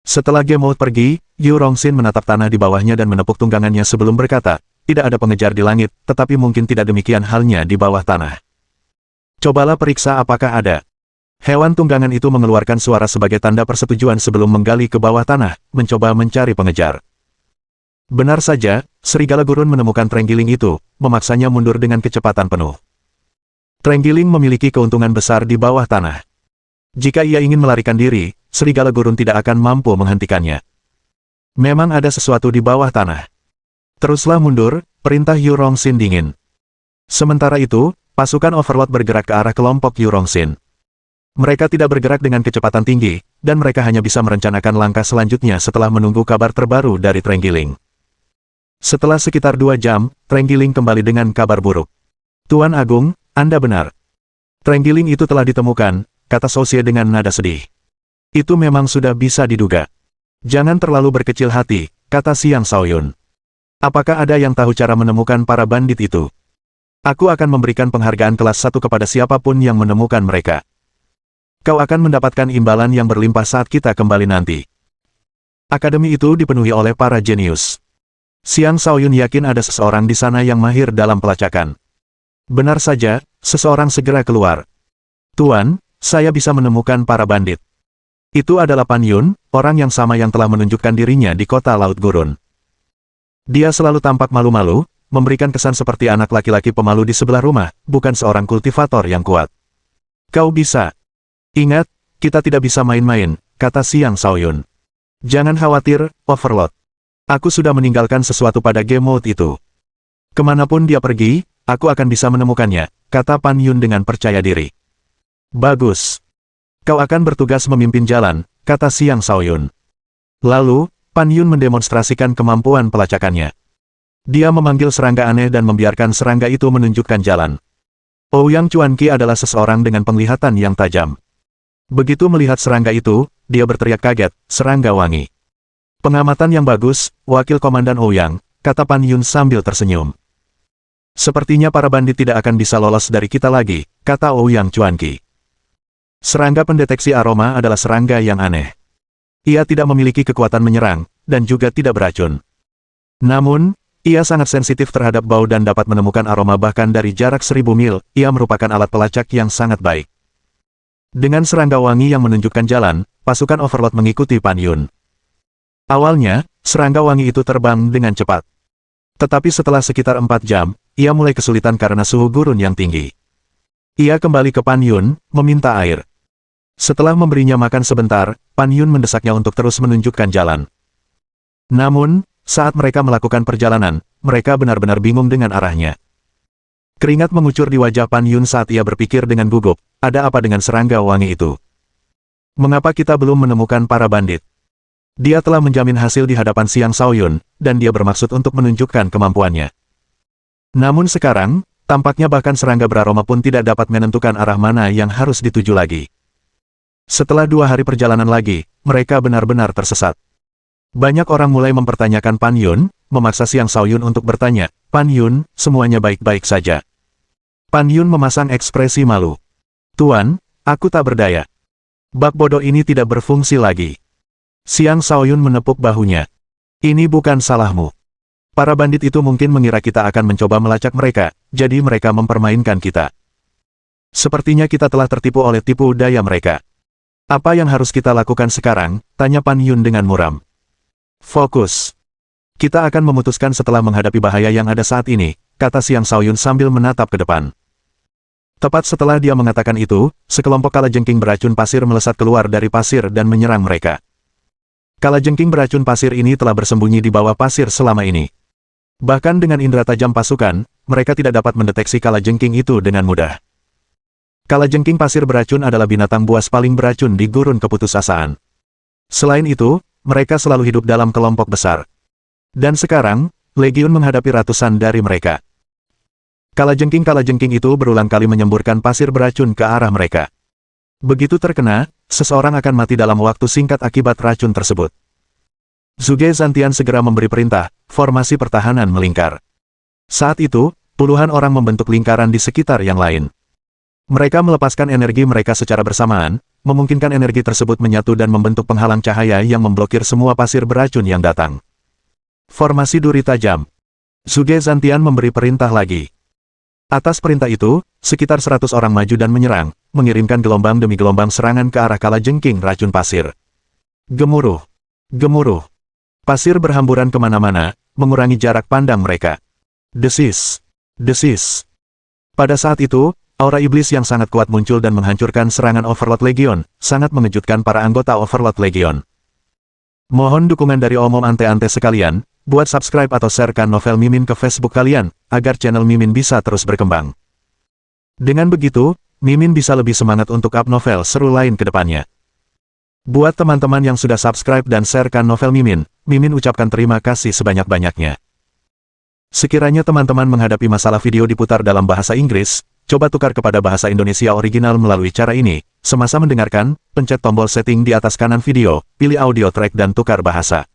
Setelah Gamut pergi, Yu Rongxin menatap tanah di bawahnya dan menepuk tunggangannya sebelum berkata, tidak ada pengejar di langit, tetapi mungkin tidak demikian halnya di bawah tanah. Cobalah periksa apakah ada. Hewan tunggangan itu mengeluarkan suara sebagai tanda persetujuan sebelum menggali ke bawah tanah, mencoba mencari pengejar. Benar saja, serigala gurun menemukan Trenggiling itu, memaksanya mundur dengan kecepatan penuh. Trenggiling memiliki keuntungan besar di bawah tanah. Jika ia ingin melarikan diri, serigala gurun tidak akan mampu menghentikannya. Memang ada sesuatu di bawah tanah. Teruslah mundur, perintah Yu Rongxin dingin. Sementara itu, pasukan Overlord bergerak ke arah kelompok Yu Rongxin. Mereka tidak bergerak dengan kecepatan tinggi, dan mereka hanya bisa merencanakan langkah selanjutnya setelah menunggu kabar terbaru dari Trenggiling. Setelah sekitar 2 jam, Trenggiling kembali dengan kabar buruk. Tuan Agung, Anda benar. Trenggiling itu telah ditemukan, kata Sosie dengan nada sedih. Itu memang sudah bisa diduga. Jangan terlalu berkecil hati, kata Xiang Shaoyun. Apakah ada yang tahu cara menemukan para bandit itu? Aku akan memberikan penghargaan kelas 1 kepada siapapun yang menemukan mereka. Kau akan mendapatkan imbalan yang berlimpah saat kita kembali nanti. Akademi itu dipenuhi oleh para jenius. Xiang Shaoyun yakin ada seseorang di sana yang mahir dalam pelacakan. Benar saja, seseorang segera keluar. Tuan, saya bisa menemukan para bandit. Itu adalah Pan Yun, orang yang sama yang telah menunjukkan dirinya di kota Laut Gurun. Dia selalu tampak malu-malu, memberikan kesan seperti anak laki-laki pemalu di sebelah rumah, bukan seorang kultivator yang kuat. Kau bisa. Ingat, kita tidak bisa main-main, kata Xiang Shaoyun. Jangan khawatir, Overlord. Aku sudah meninggalkan sesuatu pada Gamut itu. Kemanapun dia pergi, aku akan bisa menemukannya, kata Pan Yun dengan percaya diri. Bagus. Kau akan bertugas memimpin jalan, kata Xiang Shaoyun. Lalu, Pan Yun mendemonstrasikan kemampuan pelacakannya. Dia memanggil serangga aneh dan membiarkan serangga itu menunjukkan jalan. Ouyang Chuanqi adalah seseorang dengan penglihatan yang tajam. Begitu melihat serangga itu, dia berteriak kaget, serangga wangi. Pengamatan yang bagus, Wakil Komandan Ouyang, kata Pan Yun sambil tersenyum. Sepertinya para bandit tidak akan bisa lolos dari kita lagi, kata Ouyang Chuanqi. Serangga pendeteksi aroma adalah serangga yang aneh. Ia tidak memiliki kekuatan menyerang, dan juga tidak beracun. Namun, ia sangat sensitif terhadap bau dan dapat menemukan aroma bahkan dari jarak 1000 mil, ia merupakan alat pelacak yang sangat baik. Dengan serangga wangi yang menunjukkan jalan, pasukan Overlord mengikuti Pan Yun. Awalnya, serangga wangi itu terbang dengan cepat. Tetapi setelah sekitar 4 jam, ia mulai kesulitan karena suhu gurun yang tinggi. Ia kembali ke Pan Yun, meminta air. Setelah memberinya makan sebentar, Pan Yun mendesaknya untuk terus menunjukkan jalan. Namun, saat mereka melakukan perjalanan, mereka benar-benar bingung dengan arahnya. Keringat mengucur di wajah Pan Yun saat ia berpikir dengan gugup, ada apa dengan serangga wangi itu? Mengapa kita belum menemukan para bandit? Dia telah menjamin hasil di hadapan Xiang Shaoyun, dan dia bermaksud untuk menunjukkan kemampuannya. Namun sekarang, tampaknya bahkan serangga beraroma pun tidak dapat menentukan arah mana yang harus dituju lagi. Setelah 2 hari perjalanan lagi, mereka benar-benar tersesat. Banyak orang mulai mempertanyakan Pan Yun, memaksa Xiang Shaoyun untuk bertanya, Pan Yun, semuanya baik-baik saja. Pan Yun memasang ekspresi malu. Tuan, aku tak berdaya. Bak bodoh ini tidak berfungsi lagi. Xiang Shaoyun menepuk bahunya. Ini bukan salahmu. Para bandit itu mungkin mengira kita akan mencoba melacak mereka, jadi mereka mempermainkan kita. Sepertinya kita telah tertipu oleh tipu daya mereka. Apa yang harus kita lakukan sekarang? Tanya Pan Yun dengan muram. Fokus. Kita akan memutuskan setelah menghadapi bahaya yang ada saat ini, kata Xiang Shaoyun sambil menatap ke depan. Tepat setelah dia mengatakan itu, sekelompok kalajengking beracun pasir melesat keluar dari pasir dan menyerang mereka. Kalajengking beracun pasir ini telah bersembunyi di bawah pasir selama ini. Bahkan dengan indera tajam pasukan, mereka tidak dapat mendeteksi kalajengking itu dengan mudah. Kalajengking pasir beracun adalah binatang buas paling beracun di gurun keputusasaan. Selain itu, mereka selalu hidup dalam kelompok besar. Dan sekarang, Legiun menghadapi ratusan dari mereka. Kalajengking itu berulang kali menyemburkan pasir beracun ke arah mereka. Begitu terkena, seseorang akan mati dalam waktu singkat akibat racun tersebut. Zhuge Zantian segera memberi perintah, formasi pertahanan melingkar. Saat itu, puluhan orang membentuk lingkaran di sekitar yang lain. Mereka melepaskan energi mereka secara bersamaan, memungkinkan energi tersebut menyatu dan membentuk penghalang cahaya yang memblokir semua pasir beracun yang datang. Formasi duri tajam. Zhuge Zantian memberi perintah lagi. Atas perintah itu, sekitar 100 orang maju dan menyerang, mengirimkan gelombang demi gelombang serangan ke arah kalajengking racun pasir. Gemuruh. Gemuruh. Pasir berhamburan kemana-mana, mengurangi jarak pandang mereka. Desis. Desis. Pada saat itu, aura iblis yang sangat kuat muncul dan menghancurkan serangan Overlord Legion, sangat mengejutkan para anggota Overlord Legion. Mohon dukungan dari omom ante-ante sekalian, buat subscribe atau sharekan novel Mimin ke Facebook kalian, agar channel Mimin bisa terus berkembang. Dengan begitu, Mimin bisa lebih semangat untuk up novel seru lain ke depannya. Buat teman-teman yang sudah subscribe dan sharekan novel Mimin, Mimin ucapkan terima kasih sebanyak-banyaknya. Sekiranya teman-teman menghadapi masalah video diputar dalam bahasa Inggris, coba tukar kepada bahasa Indonesia original melalui cara ini. Semasa mendengarkan, pencet tombol setting di atas kanan video, pilih audio track dan tukar bahasa.